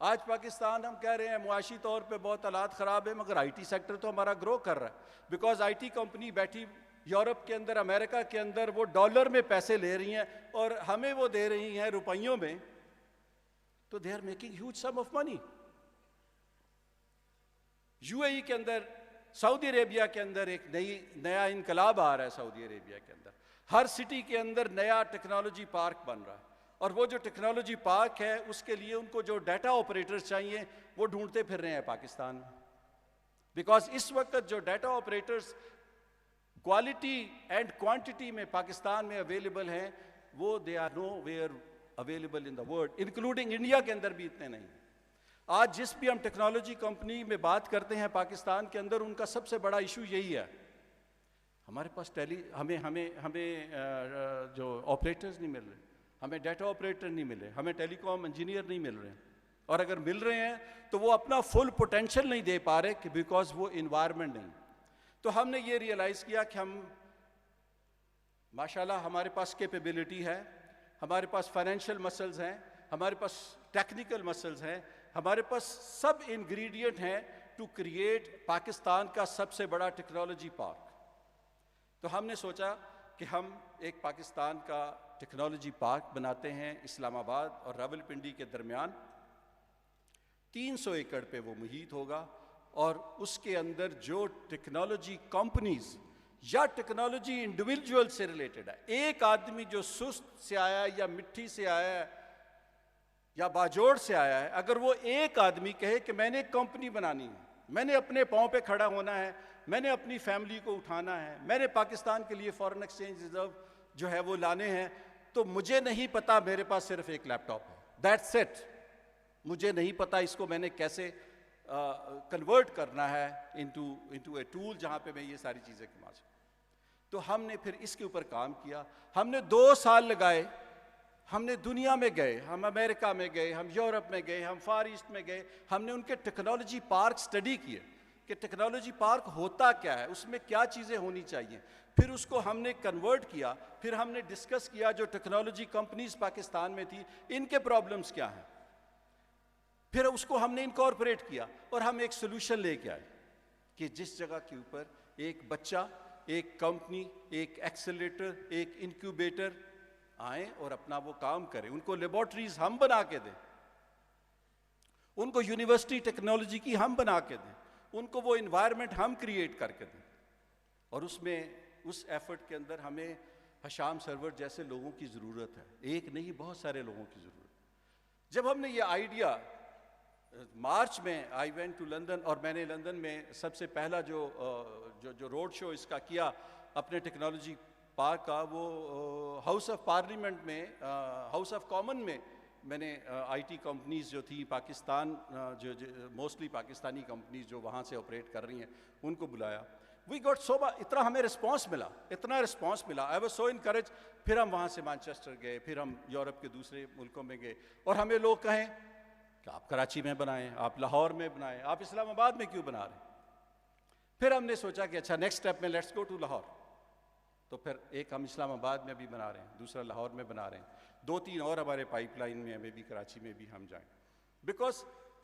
آج پاکستان ہم کہہ رہے ہیں معاشی طور پہ بہت حالات خراب ہیں، مگر آئی ٹی سیکٹر تو ہمارا گرو کر رہا ہے. بیکاز آئی ٹی کمپنی بیٹھی یورپ کے اندر، امریکہ کے اندر، وہ ڈالر میں پیسے لے رہی ہیں اور ہمیں وہ دے رہی ہیں روپیوں میں. تو they are making huge sum of money. UAE کے اندر، سعودی عربیہ کے اندر ایک نیا انقلاب آ رہا ہے. سعودی عربیہ کے اندر ہر سٹی کے اندر نیا ٹیکنالوجی پارک بن رہا ہے. اور وہ جو ٹیکنالوجی پارک ہے اس کے لیے ان کو جو ڈیٹا آپریٹرز چاہیے وہ ڈھونڈتے پھر رہے ہیں پاکستان میں. بیکاز اس وقت جو data operators quality and quantity میں پاکستان میں اویلیبل ہیں، وہ they are nowhere available in the world, including India کے اندر بھی اتنے نہیں. آج جس بھی ہم ٹیکنالوجی کمپنی میں بات کرتے ہیں پاکستان کے اندر، ان کا سب سے بڑا ایشو یہی ہے، ہمارے پاس ہمیں جو آپریٹرز نہیں مل رہے، ہمیں ڈیٹا آپریٹر نہیں ملے، ہمیں ٹیلی کام انجینئر نہیں مل رہے. اور اگر مل رہے ہیں تو وہ اپنا فل پوٹینشیل نہیں دے پا رہے بیکاز وہ انوائرمنٹ نہیں. تو ہم نے یہ ریئلائز کیا کہ ہم ماشاءاللہ ہمارے پاس کیپیبلٹی ہے، ہمارے پاس فائنینشیل مسلز ہیں، ہمارے پاس ٹیکنیکل مسلز ہیں، ہمارے پاس سب انگریڈینٹ ہیں ٹو کریٹ پاکستان کا سب سے بڑا ٹیکنالوجی پارک. تو ہم نے سوچا کہ ہم ایک پاکستان کا ٹیکنالوجی پارک بناتے ہیں اسلام آباد اور راولپنڈی کے درمیان. 300 ایکڑ پہ وہ محیط ہوگا اور اس کے اندر جو ٹیکنالوجی کمپنیز یا ٹیکنالوجی انڈیویجول سے ریلیٹڈ ہے، ایک آدمی جو سست سے آیا ہے یا مٹھی سے آیا ہے یا باجوڑ سے آیا ہے، اگر وہ ایک آدمی کہے کہ میں نے ایک کمپنی بنانی ہے، میں نے اپنے پاؤں پہ کھڑا ہونا ہے، میں نے اپنی فیملی کو اٹھانا ہے، میں نے پاکستان کے لیے فارن ایکسچینج ریزرو جو ہے وہ لانے ہیں، تو مجھے نہیں پتا، میرے پاس صرف ایک لیپ ٹاپ ہے، دیٹس اٹ. مجھے نہیں پتا اس کو میں نے کیسے کنورٹ کرنا ہے انٹو اے ٹول جہاں پہ میں یہ ساری چیزیں کما سکوں. تو ہم نے پھر اس کے اوپر کام کیا. ہم نے 2 سال لگائے, ہم نے دنیا میں گئے, ہم امریکہ میں گئے, ہم یورپ میں گئے, ہم فار ایسٹ میں گئے, ہم نے ان کے ٹیکنالوجی پارک سٹڈی کیے کہ ٹیکنالوجی پارک ہوتا کیا ہے, اس میں کیا چیزیں ہونی چاہیے. پھر اس کو ہم نے کنورٹ کیا, پھر ہم نے ڈسکس کیا جو ٹیکنالوجی کمپنیز پاکستان میں تھی ان کے پرابلمز کیا ہیں, پھر اس کو ہم نے انکارپوریٹ کیا اور ہم ایک سولوشن لے کے آئے کہ جس جگہ کے اوپر ایک بچہ, ایک کمپنی, ایک ایکسیلریٹر, ایک انکیوبیٹر آئیں اور اپنا وہ کام کریں. ان کو لیبارٹریز ہم بنا کے دیں, ان کو یونیورسٹی ٹیکنالوجی کی ہم بنا کے دیں, ان کو وہ انوائرمنٹ ہم کریٹ کر کے دیں. اور اس ایفرٹ کے اندر ہمیں حشام سرور جیسے لوگوں کی ضرورت ہے, ایک نہیں بہت سارے لوگوں کی ضرورت. جب ہم نے یہ آئیڈیا مارچ میں آئی وینٹ ٹو لندن, اور میں نے لندن میں سب سے پہلا جو روڈ شو اس کا کیا اپنے ٹیکنالوجی پارک کا, وہ ہاؤس آف پارلیمنٹ میں, ہاؤس آف کامن میں نے آئی ٹی کمپنیز جو تھیں پاکستان, جو موسٹلی پاکستانی کمپنیز جو وہاں سے آپریٹ کر رہی ہیں ان کو بلایا. وی گاٹ سو اتنا ہمیں رسپانس ملا, اتنا رسپانس ملا, آئی واز سو انکریج. پھر ہم وہاں سے مانچسٹر گئے, پھر ہم یورپ کے دوسرے ملکوں میں گئے, اور ہمیں لوگ کہیں کہ آپ کراچی میں بنائیں, آپ لاہور میں بنائیں, آپ اسلام آباد میں کیوں بنا رہے ہیں. پھر ہم نے سوچا کہ اچھا نیکسٹ اسٹیپ میں لیٹس گو ٹو لاہور. تو پھر ایک ہم اسلام آباد میں بھی بنا رہے ہیں, دوسرا لاہور میں بنا رہے ہیں, 2-3 اور ہمارے پائپ لائن میں, ہمیں بھی کراچی میں بھی ہم جائیں. بیکاز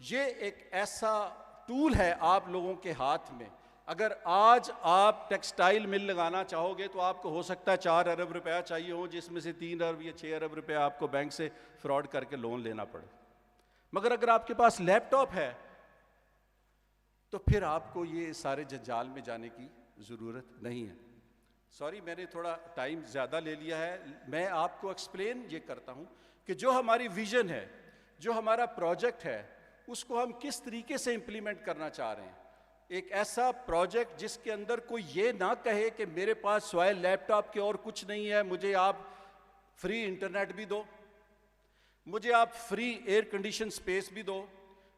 یہ ایک ایسا ٹول ہے آپ لوگوں کے ہاتھ میں. اگر آج آپ ٹیکسٹائل مل لگانا چاہو گے تو آپ کو ہو سکتا ہے 4 ارب روپیہ چاہیے ہو, جس میں سے 3 ارب یا 6 ارب روپیہ آپ کو بینک سے فراڈ کر کے لون لینا پڑے. مگر اگر آپ کے پاس لیپ ٹاپ ہے تو پھر آپ کو یہ سارے جنجال میں جانے کی ضرورت نہیں ہے. سوری میں نے تھوڑا ٹائم زیادہ لے لیا ہے. میں آپ کو ایکسپلین یہ کرتا ہوں کہ جو ہماری ویژن ہے, جو ہمارا پروجیکٹ ہے, اس کو ہم کس طریقے سے امپلیمنٹ کرنا چاہ رہے ہیں. ایک ایسا پروجیکٹ جس کے اندر کوئی یہ نہ کہے کہ میرے پاس سوائے لیپ ٹاپ کے اور کچھ نہیں ہے, مجھے آپ فری انٹرنیٹ بھی دو, مجھے آپ فری ایئر کنڈیشن اسپیس بھی دو,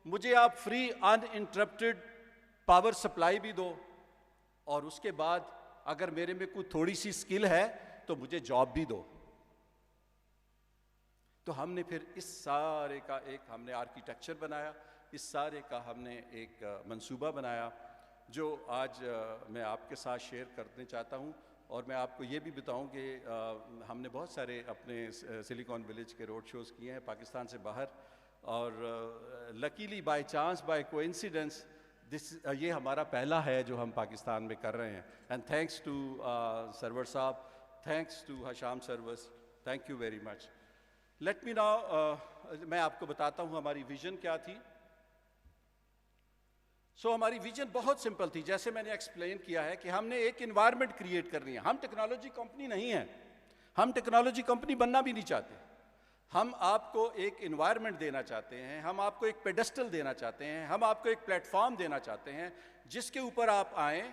مجھے آپ free in interrupted power supply بھی دو, اور اس کے بعد اگر میرے میں کوئی تھوڑی سی سکل ہے تو مجھے جاب بھی دو. تو ہم نے پھر اس سارے کا ایک ہم نے آرکیٹیکچر بنایا, اس سارے کا ہم نے ایک منصوبہ بنایا جو آج میں آپ کے ساتھ شیئر کرنے چاہتا ہوں. اور میں آپ کو یہ بھی بتاؤں کہ ہم نے بہت سارے اپنے سلیکان ولیج کے روڈ شوز کیے ہیں پاکستان سے باہر, اور luckily by chance by coincidence یہ ہمارا پہلا ہے جو ہم پاکستان میں کر رہے ہیں. اینڈ تھینکس ٹو سرور صاحب, تھینکس ٹو حشام سرورز, thank you very much. Let me now, میں آپ کو بتاتا ہوں ہماری ویژن کیا تھی. سو ہماری ویژن بہت سمپل تھی, جیسے میں نے ایکسپلین کیا ہے کہ ہم نے ایک انوائرمنٹ کریٹ کرنی ہے. ہم ٹیکنالوجی کمپنی نہیں ہیں, ہم ٹیکنالوجی کمپنی بننا بھی نہیں چاہتے. ہم آپ کو ایک انوائرمنٹ دینا چاہتے ہیں, ہم آپ کو ایک پیڈسٹل دینا چاہتے ہیں, ہم آپ کو ایک پلیٹ فارم دینا چاہتے ہیں جس کے اوپر آپ آئیں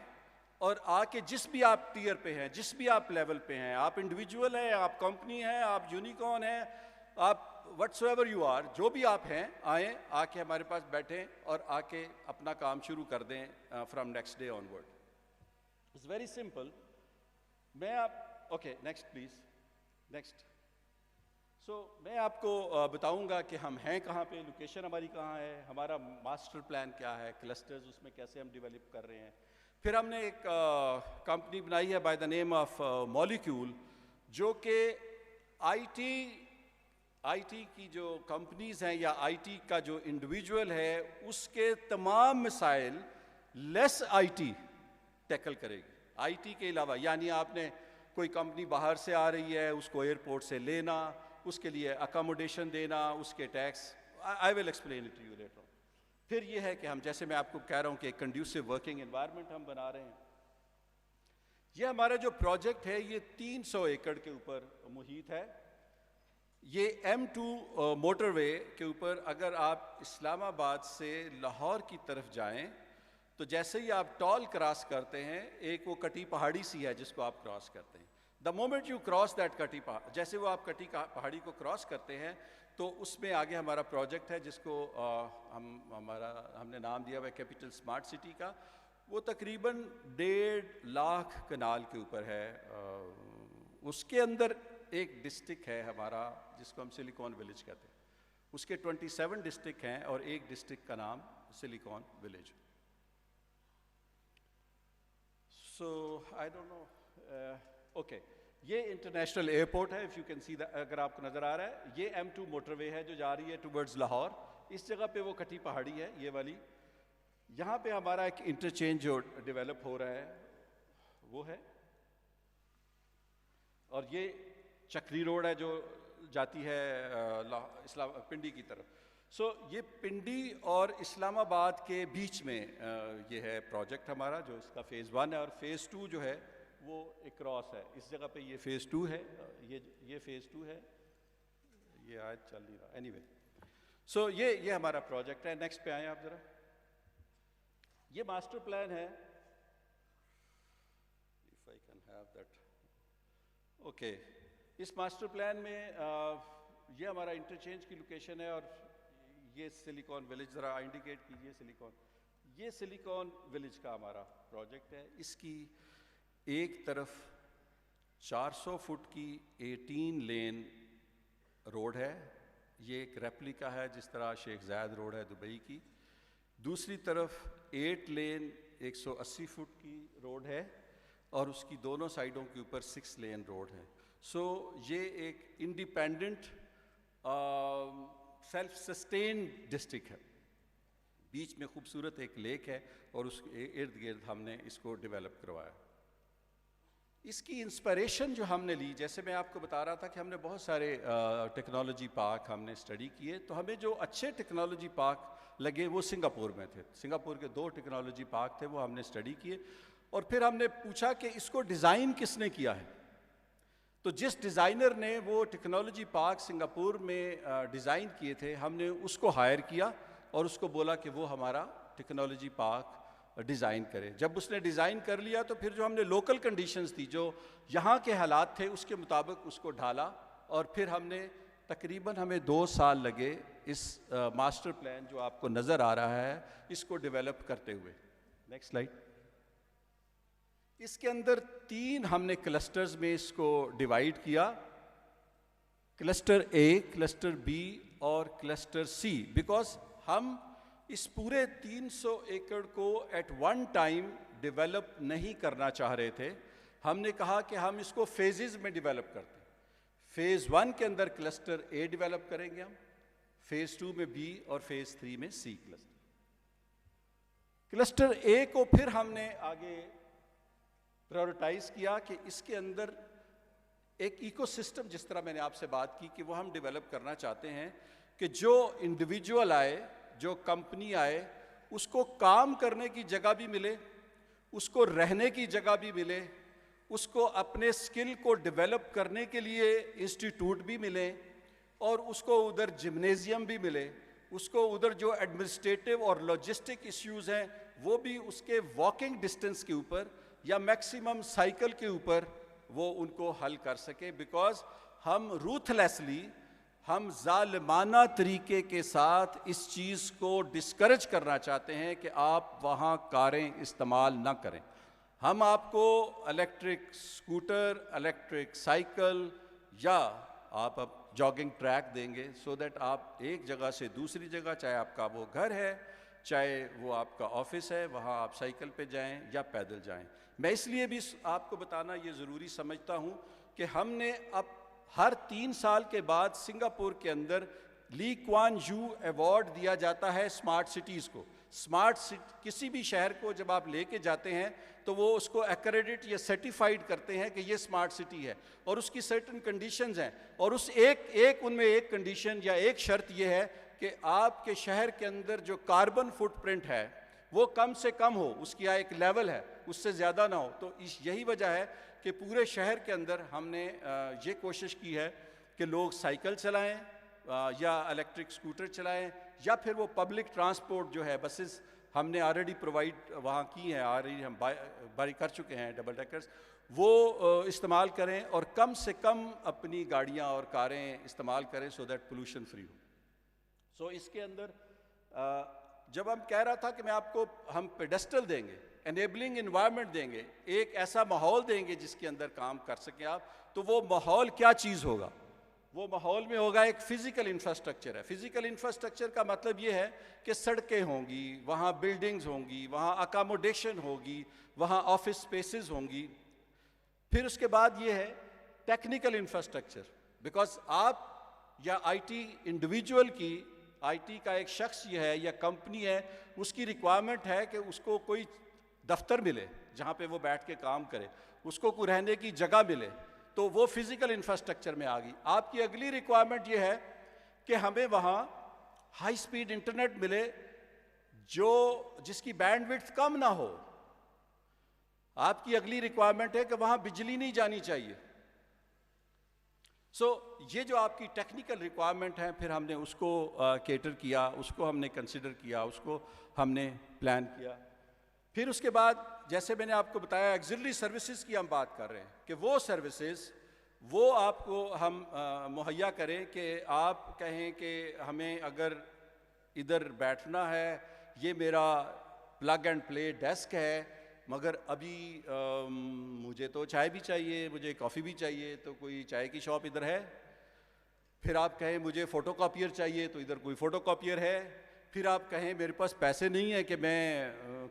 اور آ کے جس بھی آپ ٹیئر پہ ہیں, جس بھی آپ لیول پہ ہیں, آپ انڈیویجول ہیں, آپ کمپنی ہیں, آپ یونیکارن ہیں, آپ وٹس ایور یو آر, جو بھی آپ ہیں, آئیں, آ کے ہمارے پاس بیٹھیں اور آ کے اپنا کام شروع کر دیں from next day onward. It's very simple. میں آپ okay next please, next. So میں آپ کو بتاؤں گا کہ ہم ہیں کہاں پہ, لوکیشن ہماری کہاں ہے, ہمارا ماسٹر پلان کیا ہے, کلسٹرز اس میں کیسے ہم ڈیولپ کر رہے ہیں. پھر ہم نے ایک کمپنی بنائی ہے by the name of molecule, جو کہ آئی ٹی کی جو کمپنیز ہیں یا آئی ٹی کا جو انڈیویجول ہے اس کے تمام مسائل لیس آئی ٹی ٹیکل کرے گی. آئی ٹی کے علاوہ یعنی آپ نے کوئی کمپنی باہر سے آ رہی ہے, اس کو ایئرپورٹ سے لینا, اس کے لیے اکاموڈیشن دینا, اس کے tax, I will explain it to you later. پھر یہ ہے کہ ہم, جیسے میں آپ کو کہہ رہا ہوں کہ ایک کنڈیوسو ورکنگ انوائرمنٹ ہم بنا رہے ہیں. یہ ہمارا جو پروجیکٹ ہے یہ 300 ایکڑ کے اوپر محیط ہے. یہ M2 موٹر وے کے اوپر اگر آپ اسلام آباد سے لاہور کی طرف جائیں تو جیسے ہی آپ ٹال کراس کرتے ہیں, ایک وہ کٹی پہاڑی سی ہے جس کو آپ کراس کرتے ہیں. The moment you cross that کٹی پہاڑی, جیسے وہ آپ کٹی پہاڑی کو کراس کرتے ہیں تو اس میں آگے ہمارا پروجیکٹ ہے جس کو ہم نے نام دیا ہوا ہے کیپٹل اسمارٹ سٹی کا. وہ تقریباً 1.5 لاکھ کنال کے اوپر ہے. اس کے اندر ایک ڈسٹرکٹ ہے ہمارا جس کو ہم سلیکون ولیج کہتے ہیں. اس کے 27 ڈسٹرکٹ ہیں اور ایک ڈسٹرکٹ کا نام silicon village. So I don't know. Okay, یہ انٹرنیشنل ایئرپورٹ ہے, اف یو کین سی, اگر آپ کو نظر آ رہا ہے. یہ M2 موٹر وے ہے جو جا رہی ہے ٹورڈز لاہور. اس جگہ پہ وہ کٹھی پہاڑی ہے یہ والی. یہاں پہ ہمارا ایک انٹرچینج جو ڈیولپ ہو رہا ہے وہ ہے, اور یہ چکری روڈ ہے جو جاتی ہے پنڈی کی طرف. سو یہ پنڈی اور اسلام آباد کے بیچ میں یہ ہے پروجیکٹ ہمارا, جو اس کا فیز 1 ہے, اور فیز 2 جو ہے وہ ایک کراس ہے. اس جگہ پہ یہ فیز 2 ہے, یہ فیز 2 ہے. یہ آج چل نہیں رہا. اینی وے, سو یہ ہمارا پروجیکٹ ہے. نیکسٹ پہ آئیں آپ ذرا. یہ ماسٹر پلان ہے. If I can have that. Okay, اس ماسٹر پلان میں یہ ہمارا انٹرچینج کی لوکیشن ہے, اور یہ سلیکون ولیج ذرا انڈیکیٹ کیجئے. یہ سلیکون ولیج کا ہمارا پروجیکٹ ہے. اس کی ایک طرف 400 فٹ کی 18 لین روڈ ہے. یہ ایک ریپلیکا ہے جس طرح شیخ زاید روڈ ہے دبئی کی. دوسری طرف 8 لین 180 فٹ کی روڈ ہے, اور اس کی دونوں سائڈوں کے اوپر 6 لین روڈ ہے. سو یہ ایک انڈیپینڈنٹ سیلف سسٹین ڈسٹرکٹ ہے. بیچ میں خوبصورت ایک لیک ہے, اور اس کے ارد گرد ہم نے اس کو ڈیولپ کروایا. اس کی انسپریشن جو ہم نے لی, جیسے میں آپ کو بتا رہا تھا کہ ہم نے بہت سارے ٹیکنالوجی پارک ہم نے اسٹڈی کیے, تو ہمیں جو اچھے ٹیکنالوجی پارک لگے وہ سنگاپور میں تھے. سنگاپور کے 2 ٹیکنالوجی پارک تھے, وہ ہم نے اسٹڈی کیے, اور پھر ہم نے پوچھا کہ اس کو ڈیزائن کس نے کیا ہے. تو جس ڈیزائنر نے وہ ٹیکنالوجی پارک سنگاپور میں ڈیزائن کیے تھے, ہم نے اس کو ہائر کیا اور اس کو بولا کہ وہ ہمارا ٹیکنالوجی پارک ڈیزائن کرے. جب اس نے ڈیزائن کر لیا تو پھر جو ہم نے لوکل کنڈیشنز تھی, جو یہاں کے حالات تھے, اس کے مطابق اس کو ڈھالا, اور پھر ہم نے تقریباً ہمیں 2 سال لگے اس ماسٹر پلان جو آپ کو نظر آ رہا ہے اس کو ڈیولپ کرتے ہوئے. Next slide. اس کے اندر 3 ہم نے کلسٹرز میں اس کو ڈیوائیڈ کیا, کلسٹر A, کلسٹر B اور کلسٹر C, بیکاز ہم اس پورے 300 ایکڑ کو ایٹ ون ٹائم ڈیولپ نہیں کرنا چاہ رہے تھے. ہم نے کہا کہ ہم اس کو فیزز میں ڈیولپ کرتے ہیں. فیز 1 کے اندر کلسٹر A ڈیولپ کریں گے ہم, فیز 2 میں B, اور فیز 3 میں C کلسٹر. کلسٹر A کو پھر ہم نے آگے پرائورٹائز کیا کہ اس کے اندر ایک ایکو سسٹم, جس طرح میں نے آپ سے بات کی کہ وہ ہم ڈیولپ کرنا چاہتے ہیں, کہ جو انڈیویجول آئے, جو کمپنی آئے, اس کو کام کرنے کی جگہ بھی ملے, اس کو رہنے کی جگہ بھی ملے, اس کو اپنے سکل کو ڈیولپ کرنے کے لیے انسٹیٹیوٹ بھی ملے, اور اس کو ادھر جمنیزیم بھی ملے, اس کو ادھر جو ایڈمنسٹریٹو اور لاجسٹک ایشوز ہیں وہ بھی اس کے واکنگ ڈسٹنس کے اوپر یا میکسیمم سائیکل کے اوپر وہ ان کو حل کر سکے. بیکاز ہم روتھلیسلی, ہم ظالمانہ طریقے کے ساتھ اس چیز کو ڈسکریج کرنا چاہتے ہیں کہ آپ وہاں کاریں استعمال نہ کریں. ہم آپ کو الیکٹرک سکوٹر, الیکٹرک سائیکل یا آپ اب جاگنگ ٹریک دیں گے, سو دیٹ آپ ایک جگہ سے دوسری جگہ, چاہے آپ کا وہ گھر ہے, چاہے وہ آپ کا آفس ہے, وہاں آپ سائیکل پہ جائیں یا پیدل جائیں. میں اس لیے بھی آپ کو بتانا یہ ضروری سمجھتا ہوں کہ ہم نے اب ہر 3 سال کے بعد سنگاپور کے اندر لی کوان یو ایوارڈ دیا جاتا ہے اسمارٹ سٹیز کو. اسمارٹ کسی بھی شہر کو جب آپ لے کے جاتے ہیں تو وہ اس کو ایکریڈٹ یا سرٹیفائڈ کرتے ہیں کہ یہ اسمارٹ سٹی ہے, اور اس کی سرٹن کنڈیشنز ہیں, اور اس ان میں ایک کنڈیشن یا ایک شرط یہ ہے کہ آپ کے شہر کے اندر جو کاربن فٹ پرنٹ ہے وہ کم سے کم ہو, اس کی ایک لیول ہے, اس سے زیادہ نہ ہو. تو یہی وجہ ہے کہ پورے شہر کے اندر ہم نے یہ کوشش کی ہے کہ لوگ سائیکل چلائیں یا الیکٹرک سکوٹر چلائیں, یا پھر وہ پبلک ٹرانسپورٹ جو ہے, بسز ہم نے آلریڈی پرووائڈ وہاں کی ہیں, آلریڈی ہم بائی کر چکے ہیں ڈبل ڈیکرز, وہ استعمال کریں, اور کم سے کم اپنی گاڑیاں اور کاریں استعمال کریں, سو دیٹ پولوشن فری ہو. سو اس کے اندر جب ہم کہہ رہا تھا کہ میں آپ کو ہم پیڈسٹل دیں گے, انیبلنگ انوائرمنٹ دیں گے, ایک ایسا ماحول دیں گے جس کے اندر کام کر سکیں آپ, تو وہ ماحول کیا چیز ہوگا؟ وہ ماحول میں ہوگا ایک فزیکل انفراسٹرکچر ہے. فزیکل انفراسٹرکچر کا مطلب یہ ہے کہ سڑکیں ہوں گی, وہاں بلڈنگز ہوں گی, وہاں اکاموڈیشن ہوگی, وہاں آفس سپیسز ہوں گی. پھر اس کے بعد یہ ہے ٹیکنیکل انفراسٹرکچر, بیکاز آپ یا آئی ٹی انڈیویجول کی, آئی ٹی کا ایک شخص یہ ہے یا کمپنی ہے, اس کی ریکوائرمنٹ ہے کہ اس کو کوئی دفتر ملے جہاں پہ وہ بیٹھ کے کام کرے, اس کو کوئی رہنے کی جگہ ملے, تو وہ فزیکل انفراسٹرکچر میں آ گئی. آپ کی اگلی ریکوائرمنٹ یہ ہے کہ ہمیں وہاں ہائی سپیڈ انٹرنیٹ ملے جس کی بینڈ وڈتھ کم نہ ہو. آپ کی اگلی ریکوائرمنٹ ہے کہ وہاں بجلی نہیں جانی چاہیے. یہ جو آپ کی ٹیکنیکل ریکوائرمنٹ ہے, پھر ہم نے اس کو کیٹر کیا, اس کو ہم نے کنسیڈر کیا, اس کو ہم نے پلان کیا. پھر اس کے بعد جیسے میں نے آپ کو بتایا ایگزیلری سروسز کی ہم بات کر رہے ہیں کہ وہ سروسز وہ آپ کو ہم مہیا کریں کہ آپ کہیں کہ ہمیں اگر ادھر بیٹھنا ہے, یہ میرا پلگ اینڈ پلے ڈیسک ہے, مگر ابھی مجھے تو چائے بھی چاہیے, مجھے کافی بھی چاہیے, تو کوئی چائے کی شاپ ادھر ہے. پھر آپ کہیں مجھے فوٹو کاپیئر چاہیے, تو ادھر کوئی فوٹو کاپیئر ہے. پھر آپ کہیں میرے پاس پیسے نہیں ہیں کہ میں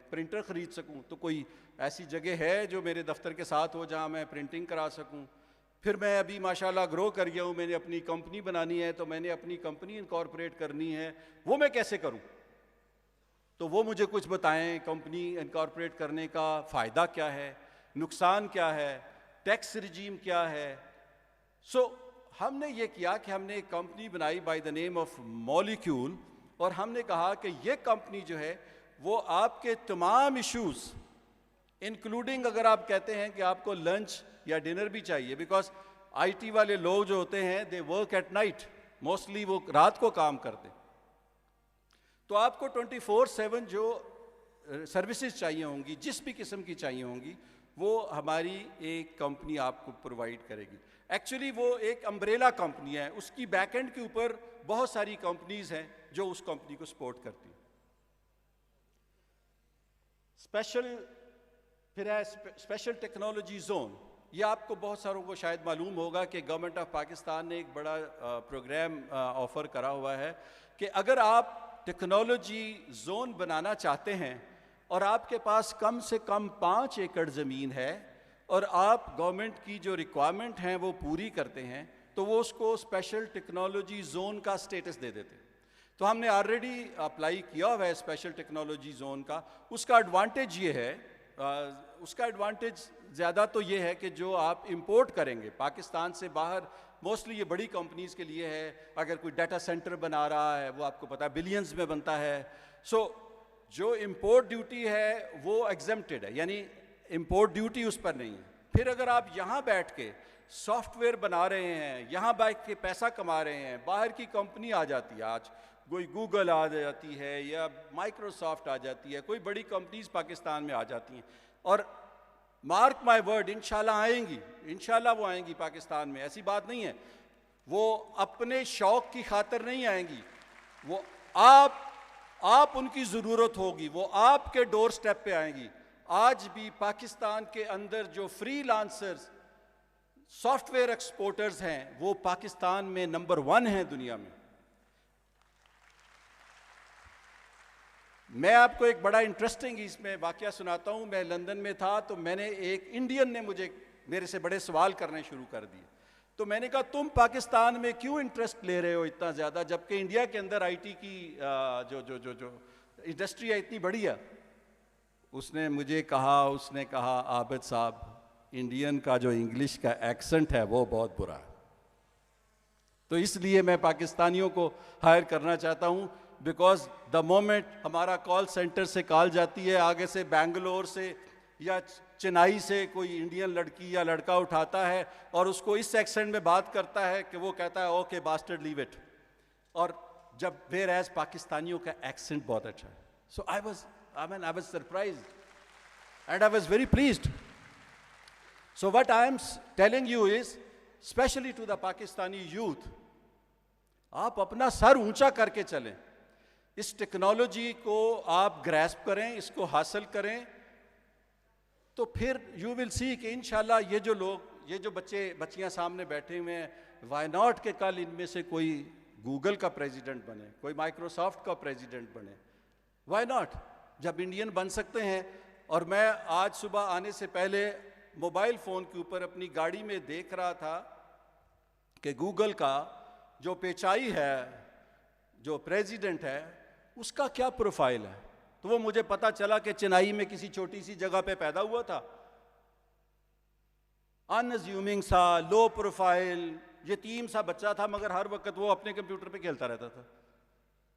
پرنٹر خرید سکوں, تو کوئی ایسی جگہ ہے جو میرے دفتر کے ساتھ ہو جہاں میں پرنٹنگ کرا سکوں. پھر میں ابھی ماشاءاللہ گرو کر گیا ہوں, میں نے اپنی کمپنی بنانی ہے, تو میں نے اپنی کمپنی انکارپوریٹ کرنی ہے, وہ میں کیسے کروں؟ تو وہ مجھے کچھ بتائیں, کمپنی انکارپوریٹ کرنے کا فائدہ کیا ہے, نقصان کیا ہے, ٹیکس رجیم کیا ہے. ہم نے یہ کیا کہ ہم نے ایک کمپنی بنائی by the name of molecule, اور ہم نے کہا کہ یہ کمپنی جو ہے وہ آپ کے تمام ایشوز انکلوڈنگ اگر آپ کہتے ہیں کہ آپ کو لنچ یا ڈنر بھی چاہیے, بیکاز آئی ٹی والے لوگ جو ہوتے ہیں they work at night, mostly وہ رات کو کام کرتے, تو آپ کو 24/7 جو سروسز چاہیے ہوں گی, جس بھی قسم کی چاہیے ہوں گی, وہ ہماری ایک کمپنی آپ کو پرووائڈ کرے گی. ایکچولی وہ ایک امبریلا کمپنی ہے, اس کی بیک اینڈ کے اوپر بہت ساری کمپنیز ہیں جو اس کمپنی کو سپورٹ کرتی ہیں. پھر ہے اسپیشل ٹیکنالوجی زون. یہ آپ کو بہت ساروں کو شاید معلوم ہوگا کہ گورنمنٹ آف پاکستان نے ایک بڑا پروگرام آفر کرا ہوا ہے کہ اگر آپ ٹیکنالوجی زون بنانا چاہتے ہیں اور آپ کے پاس کم سے کم 5 ایکڑ زمین ہے اور آپ گورنمنٹ کی جو ریکوائرمنٹ ہیں وہ پوری کرتے ہیں, تو وہ اس کو اسپیشل ٹیکنالوجی زون کا سٹیٹس دے دیتے. تو ہم نے آلریڈی اپلائی کیا ہوا ہے اسپیشل ٹیکنالوجی زون کا. اس کا ایڈوانٹیج یہ ہے, اس کا ایڈوانٹیج زیادہ تو یہ ہے کہ جو آپ امپورٹ کریں گے پاکستان سے باہر, موسٹلی یہ بڑی کمپنیز کے لیے ہے, اگر کوئی ڈیٹا سینٹر بنا رہا ہے وہ آپ کو پتا ہے بلینز میں بنتا ہے, جو امپورٹ ڈیوٹی ہے وہ ایگزمپٹڈ ہے, یعنی امپورٹ ڈیوٹی اس پر نہیں ہے. پھر اگر آپ یہاں بیٹھ کے سافٹ ویئر بنا رہے ہیں, یہاں بیٹھ کے پیسہ کما رہے ہیں, باہر کی کمپنی آ جاتی ہے, آج کوئی گوگل آ جاتی ہے یا مائکروسافٹ آ جاتی ہے, کوئی بڑی کمپنیز پاکستان میں آ جاتی ہیں, اور مارک مائی ورڈ انشاءاللہ آئیں گی, انشاءاللہ وہ آئیں گی پاکستان میں, ایسی بات نہیں ہے. وہ اپنے شوق کی خاطر نہیں آئیں گی, وہ آپ ان کی ضرورت ہوگی, وہ آپ کے ڈور سٹیپ پہ آئیں گی. آج بھی پاکستان کے اندر جو free lancers soft where exporters ہیں وہ پاکستان میں نمبر 1 ہیں دنیا میں. میں آپ کو ایک بڑا انٹرسٹنگ اس میں واقعہ سناتا ہوں. میں لندن میں تھا تو میں نے ایک انڈین نے میرے سے بڑے سوال کرنے شروع کر دیے. تو میں نے کہا تم پاکستان میں کیوں انٹرسٹ لے رہے ہو اتنا زیادہ, جبکہ انڈیا کے اندر آئی ٹی کی جو انڈسٹری ہے اتنی بڑی ہے. اس نے مجھے کہا عابد صاحب, انڈین کا جو انگلش کا ایکسنٹ ہے وہ بہت برا ہے, تو اس لیے میں پاکستانیوں کو ہائر کرنا چاہتا ہوں. بیکاز دا مومنٹ ہمارا کال سینٹر سے کال جاتی ہے, آگے سے بینگلور سے یا چنائی سے کوئی انڈین لڑکی یا لڑکا اٹھاتا ہے اور اس کو اس ایکسنٹ میں بات کرتا ہے کہ وہ کہتا ہے اوکے باسٹرڈ لیو اٹ, اور جب ویئر ایز پاکستانیوں کا ایکسنٹ بہت اچھا ہے. سو I was surprised and I was very pleased. So what I am telling you is, especially to the Pakistani youth, آپ اپنا سر اونچا کر کے چلیں, اس ٹیکنالوجی کو آپ گریسپ کریں, اس کو حاصل کریں, تو پھر یو ول سی کہ انشاءاللہ یہ جو بچیاں سامنے بیٹھے ہوئے ہیں، وائی ناٹ کہ کل ان میں سے کوئی گوگل کا پریزیڈنٹ بنے، کوئی مائکروسافٹ کا پریزیڈنٹ بنے، وائی ناٹ؟ جب انڈین بن سکتے ہیں. اور میں آج صبح آنے سے پہلے موبائل فون کے اوپر اپنی گاڑی میں دیکھ رہا تھا کہ گوگل کا جو پیچائی ہے، جو پریزیڈنٹ ہے، اس کا کیا پروفائل ہے. تو وہ مجھے پتا چلا کہ چنائی میں کسی چھوٹی سی جگہ پہ پیدا ہوا تھا، ان ازیومنگ سا، لو پروفائل، یتیم سا بچہ تھا، مگر ہر وقت وہ اپنے کمپیوٹر پہ کھیلتا رہتا تھا.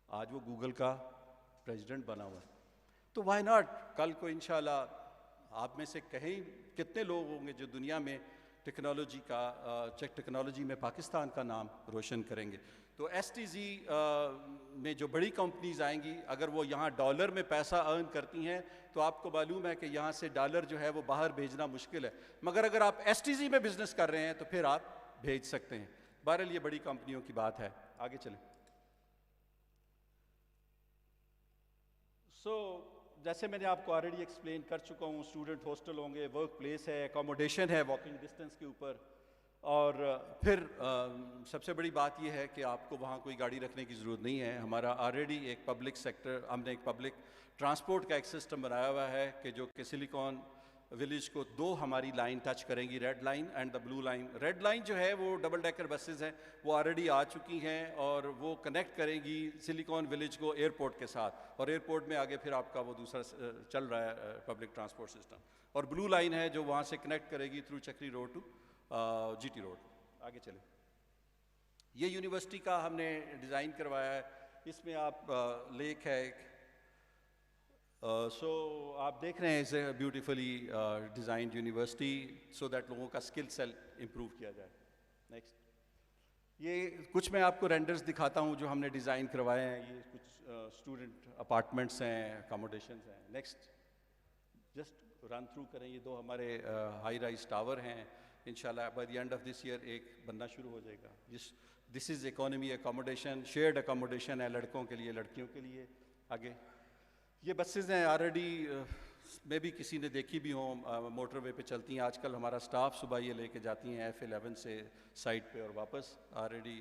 آج وہ گوگل کا پریزیڈنٹ بنا ہوا ہے. تو وائی ناٹ کل کو انشاءاللہ آپ میں سے کہیں کتنے لوگ ہوں گے جو دنیا میں ٹیکنالوجی میں پاکستان کا نام روشن کریں گے. تو ایس ٹی زی میں جو بڑی کمپنیز آئیں گی، اگر وہ یہاں ڈالر میں پیسہ ارن کرتی ہیں تو آپ کو معلوم ہے کہ یہاں سے ڈالر جو ہے وہ باہر بھیجنا مشکل ہے، مگر اگر آپ ایس ٹی زی میں بزنس کر رہے ہیں تو پھر آپ بھیج سکتے ہیں. بہرحال یہ بڑی کمپنیوں کی بات ہے. آگے چلیں. جیسے میں نے آپ کو آلریڈی ایکسپلین کر چکا ہوں، اسٹوڈنٹ ہاسٹل ہوں گے، ورک پلیس ہے، اکوموڈیشن ہے واکنگ ڈسٹینس کے اوپر. اور پھر سب سے بڑی بات یہ ہے کہ آپ کو وہاں کوئی گاڑی رکھنے کی ضرورت نہیں ہے. ہمارا آلریڈی ایک پبلک سیکٹر، ہم نے ایک پبلک ٹرانسپورٹ کا ایک سسٹم بنایا ہوا ہے کہ جو کہ سلیکون ولیج کو دو ہماری لائن ٹچ کریں گی، red line and the blue line. Red line جو ہے وہ ڈبل ڈیکر بسز ہیں، وہ آلریڈی آ چکی ہیں اور وہ کنیکٹ کریں گی سلیکون ولیج کو ایئرپورٹ کے ساتھ، اور ایئرپورٹ میں آگے پھر آپ کا وہ دوسرا چل رہا ہے پبلک ٹرانسپورٹ سسٹم. اور بلو لائن ہے جو وہاں سے کنیکٹ کرے گی through Chakri road to G T road. آگے چلیں. یہ یونیورسٹی کا ہم نے ڈیزائن کروایا ہے. اس میں آپ لیک ہے ایک، سو آپ دیکھ رہے ہیں اسے beautifully designed university so that لوگوں کا اسکل سیل امپروو کیا جائے. نیکسٹ. یہ کچھ میں آپ کو رینڈرز دکھاتا ہوں جو ہم نے ڈیزائن کروائے ہیں. یہ کچھ اسٹوڈنٹ اپارٹمنٹس ہیں، اکاموڈیشنز ہیں. نیکسٹ جسٹ رن تھرو کریں. یہ دو ہمارے ہائی رائز ٹاور ہیں. انشاءاللہ by the end of this year ایک بننا شروع ہو جائے گا. This is economy accommodation, shared accommodation ہے لڑکوں کے لیے، لڑکیوں کے لیے. آگے یہ بسز ہیں آلریڈی میں بھی کسی نے دیکھی بھی ہوں، موٹر وے پہ چلتی ہیں. آج کل ہمارا سٹاف صبح یہ لے کے جاتی ہیں F11 سے سائٹ پہ اور واپس. آلریڈی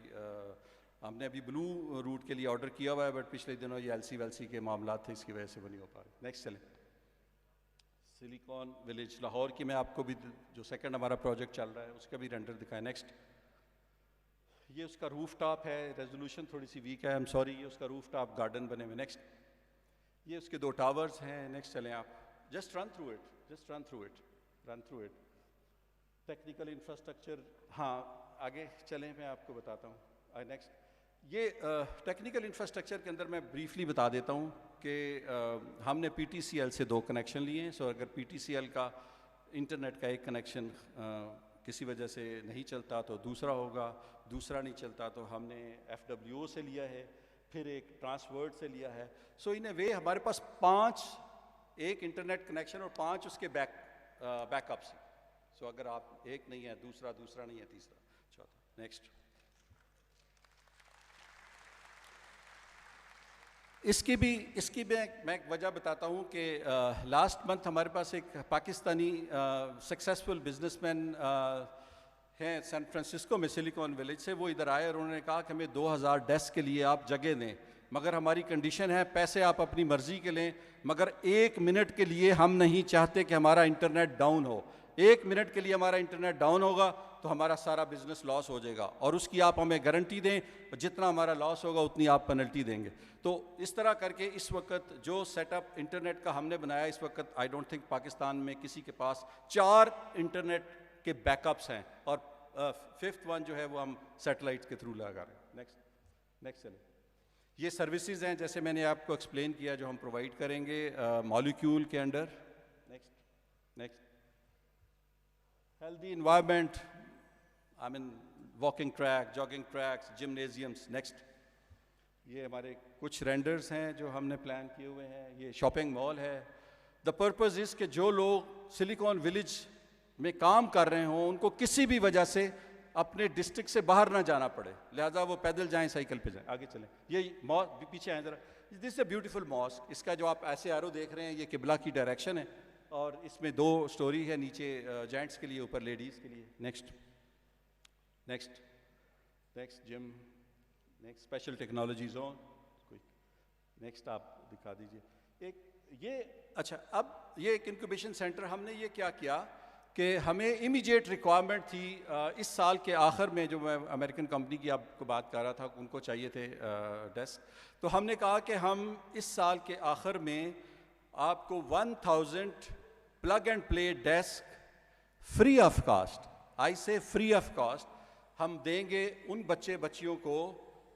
ہم نے ابھی بلو روٹ کے لیے آرڈر کیا ہوا ہے، بٹ پچھلے دنوں یہ LC کے معاملات تھے، اس کی وجہ سے وہ نہیں ہو پا رہے. نیکسٹ چلیں. سلیکون ولیج لاہور کی میں آپ کو بھی جو سیکنڈ ہمارا پروجیکٹ چل رہا ہے اس کا بھی رینڈر دکھائیں. نیکسٹ. یہ اس کا روف ٹاپ ہے، ریزولوشن تھوڑی سی ویک ہے، آئی ایم سوری. یہ اس کا روف ٹاپ گارڈن بنے ہوئے. نیکسٹ. یہ اس کے دو ٹاورز ہیں. نیکسٹ چلیں آپ. Just run through it. Technical infrastructure. ہاں آگے چلیں، میں آپ کو بتاتا ہوں. نیکسٹ. یہ ٹیکنیکل انفراسٹرکچر کے اندر میں بریفلی بتا دیتا ہوں کہ ہم نے PTCL سے 2 کنیکشن لیے ہیں. سو اگر PTCL کا انٹرنیٹ کا ایک کنیکشن کسی وجہ سے نہیں چلتا تو دوسرا ہوگا، دوسرا نہیں چلتا تو ہم نے FWO سے لیا ہے، پھر ایک ٹرانسورڈ سے لیا ہے. سو ان اے وے ہمارے پاس 5 ایک انٹرنیٹ کنیکشن اور 5 اس کے بیک اپس. سو اگر آپ ایک نہیں ہے، دوسرا نہیں ہے، تیسرا، چوتھا. نیکسٹ. اس کی بھی میں ایک وجہ بتاتا ہوں کہ لاسٹ منتھ ہمارے پاس ایک پاکستانی سکسیسفل بزنس مین ہیں سین فرانسسکو میں سلیکون ولیج سے. وہ ادھر آئے اور انہوں نے کہا کہ ہمیں 2000 ڈیسک کے لیے آپ جگہ دیں، مگر ہماری کنڈیشن ہے پیسے آپ اپنی مرضی کے لیں، مگر 1 منٹ کے لیے ہم نہیں چاہتے کہ ہمارا انٹرنیٹ ڈاؤن ہو. 1 منٹ کے لیے ہمارا انٹرنیٹ ڈاؤن ہوگا تو ہمارا سارا بزنس لاس ہو جائے گا، اور اس کی آپ ہمیں گارنٹی دیں، جتنا ہمارا لاس ہوگا اتنی آپ پینلٹی دیں گے. تو اس طرح کر کے اس وقت جو سیٹ اپ انٹرنیٹ کا ہم نے بنایا، اس وقت آئی ڈونٹ تھنک پاکستان میں کسی کے پاس 4 انٹرنیٹ کے بیک اپس ہیں، اور 5th ون جو ہے وہ ہم سیٹلائٹ کے تھرو لگا رہے ہیں. نیکسٹ چلیں. یہ سروسز ہیں جیسے میں نے آپ کو ایکسپلین کیا جو ہم پرووائڈ کریں گے مالیکیول کے under. Next. Healthy environment, I mean walking track, jogging tracks, gymnasiums. Next. یہ ہمارے کچھ رینڈرز ہیں جو ہم نے پلان کیے ہوئے ہیں. یہ شاپنگ مال ہے. دا پرپز از کہ جو لوگ سلیکون ولیج میں کام کر رہے ہوں ان کو کسی بھی وجہ سے اپنے ڈسٹرکٹ سے باہر نہ جانا پڑے، لہٰذا وہ پیدل جائیں، سائیکل پہ جائیں. آگے چلیں. یہ ماسک پیچھے آئیں ذرا. دس اے بیوٹیفل ماسک. اس کا جو آپ ایسے ایرو دیکھ رہے ہیں یہ قبلہ کی ڈائریکشن ہے. اور اس میں 2 اسٹوری ہے, نیچے جینٹس کے لیے, اوپر لیڈیز کے لیے. نیکسٹ جم, نیکسٹ اسپیشل ٹیکنالوجی زون, کوئی نیکسٹ آپ دکھا دیجیے. ایک یہ اچھا, اب یہ ایک انکوبیشن سینٹر ہم نے یہ کیا کہ ہمیں امیجیٹ ریکوائرمنٹ تھی اس سال کے آخر میں, جو میں امریکن کمپنی کی آپ کو بات کر رہا تھا, ان کو چاہیے تھے ڈیسک. تو ہم نے کہا کہ ہم اس سال کے آخر میں آپ کو 1000 plug and play desk free of cost, آئی سے فری آف کاسٹ, ہم دیں گے ان بچیوں کو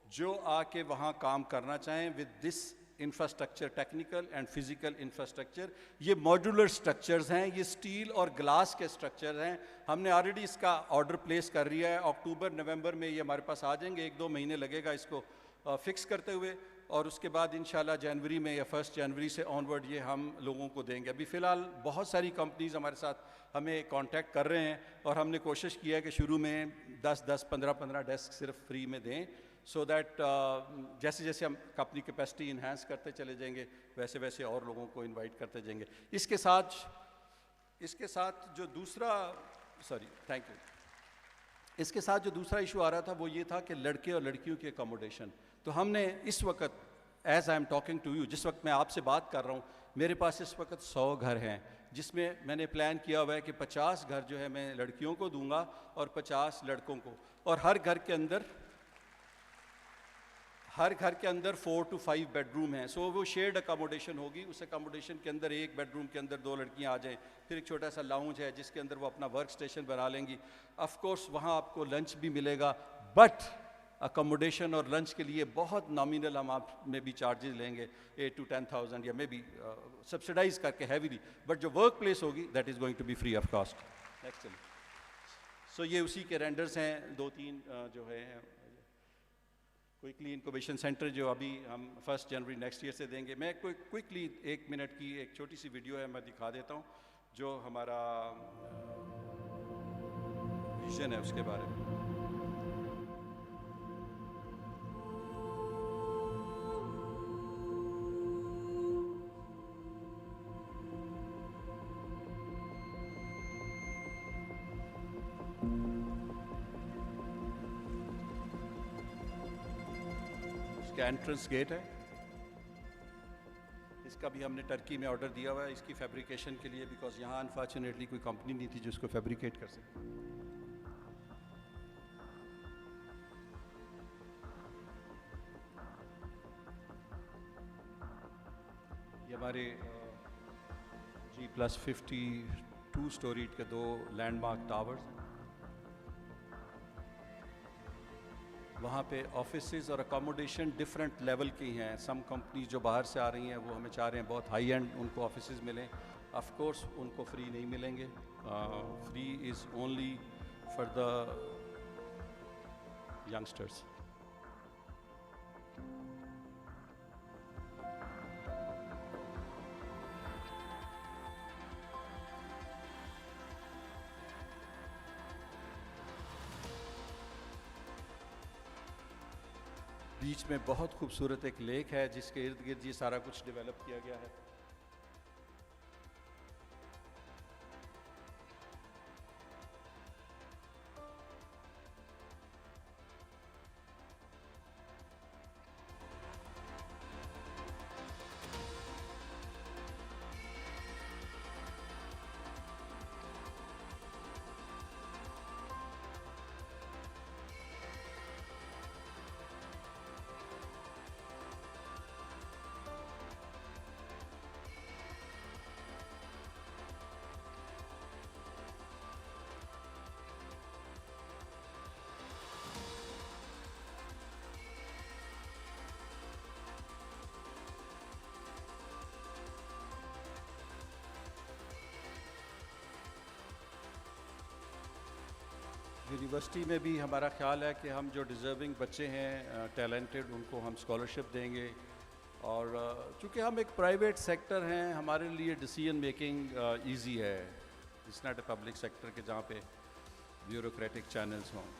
جو آ کے وہاں کام کرنا چاہیں with this infrastructure, technical and physical infrastructure. یہ ماڈیولر اسٹرکچرز ہیں, یہ اسٹیل اور گلاس کے اسٹرکچر ہیں. ہم نے آلریڈی اس کا آرڈر پلیس کر دیا ہے, اکتوبر نومبر میں یہ ہمارے پاس آ جائیں گے. 1-2 مہینے لگے گا اس کو فکس کرتے ہوئے, اور اس کے بعد انشاءاللہ جنوری میں یا 1 جنوری سے آن ورڈ یہ ہم لوگوں کو دیں گے. ابھی فی الحال بہت ساری کمپنیز ہمارے ساتھ ہمیں کانٹیکٹ کر رہے ہیں, اور ہم نے کوشش کی ہے کہ شروع میں 10 15 ڈیسک صرف فری میں دیں, سو دیٹ جیسے جیسے ہم اپنی کیپیسٹی انہینس کرتے چلے جائیں گے ویسے ویسے اور لوگوں کو انوائٹ کرتے جائیں گے. اس کے ساتھ جو دوسرا اس کے ساتھ جو دوسرا ایشو آ رہا تھا وہ یہ تھا کہ لڑکے اور لڑکیوں کی اکاموڈیشن. تو ہم نے اس وقت, as I am talking to you, جس وقت میں آپ سے بات کر رہا ہوں, میرے پاس اس وقت 100 گھر ہیں, جس میں میں نے پلان کیا ہوا ہے کہ 50 گھر جو ہے میں لڑکیوں کو دوں گا اور 50 لڑکوں کو, اور ہر گھر کے اندر 4 to 5 بیڈ روم ہیں. سو وہ شیئرڈ اکاموڈیشن ہوگی. اس اکاموڈیشن کے اندر ایک بیڈ روم کے اندر 2 لڑکیاں آ جائیں, پھر ایک چھوٹا سا لاؤنج ہے جس کے اندر وہ اپنا ورک اسٹیشن بنا لیں گی. آف کورس وہاں آپ کو لنچ بھی ملے گا, بٹ اکاموڈیشن اور لنچ کے لیے بہت نامینل ہم آپ میں بھی چارجز لیں گے, 8 to 10,000 یا میں بھی سبسڈائز کر کے ہیویلی, بٹ جو ورک پلیس ہوگی that is going to be free of cost. Next. So یہ اسی کے رینڈرز ہیں 2-3 جو ہے کوئکلی انکوبیشن سینٹر, جو ابھی ہم 1 جنوری نیکسٹ ایئر سے دیں گے. میں کوئکلی 1 منٹ کی ایک چھوٹی سی ویڈیو ہے, میں دکھا دیتا ہوں جو ہمارا ویژن ہے اس کے بارے میں. انٹرنس گیٹ ہے, اس کا بھی ہم نے ٹرکی میں آرڈر دیا ہوا ہے اس کی فیبریکیشن کے لیے, بیکاز یہاں انفارچونیٹلی کوئی کمپنی نہیں تھی جو اس کو فیبریکیٹ کر سکے. یہ ہمارے G+52 اسٹوریج کے 2 لینڈ مارک ٹاورز ہیں. وہاں پہ آفیسز اور اکاموڈیشن ڈفرینٹ لیول کی ہیں. سم کمپنیز جو باہر سے آ رہی ہیں وہ ہمیں چاہ رہے ہیں بہت ہائی اینڈ ان کو آفیسز ملیں. آف کورس ان کو فری نہیں ملیں گے, free is only for the youngsters. بیچ میں بہت خوبصورت ایک لیک ہے جس کے ارد گرد یہ سارا کچھ ڈیولپ کیا گیا ہے. یونیورسٹی میں بھی ہمارا خیال ہے کہ ہم جو ڈیزرونگ بچے ہیں ٹیلنٹڈ ان کو ہم اسکالرشپ دیں گے. اور چونکہ ہم ایک پرائیویٹ سیکٹر ہیں ہمارے لیے ڈیسیژن میکنگ ایزی ہے. It's not a public sector کے جہاں پہ بیوروکریٹک چینلز ہوں.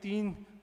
3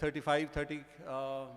35-30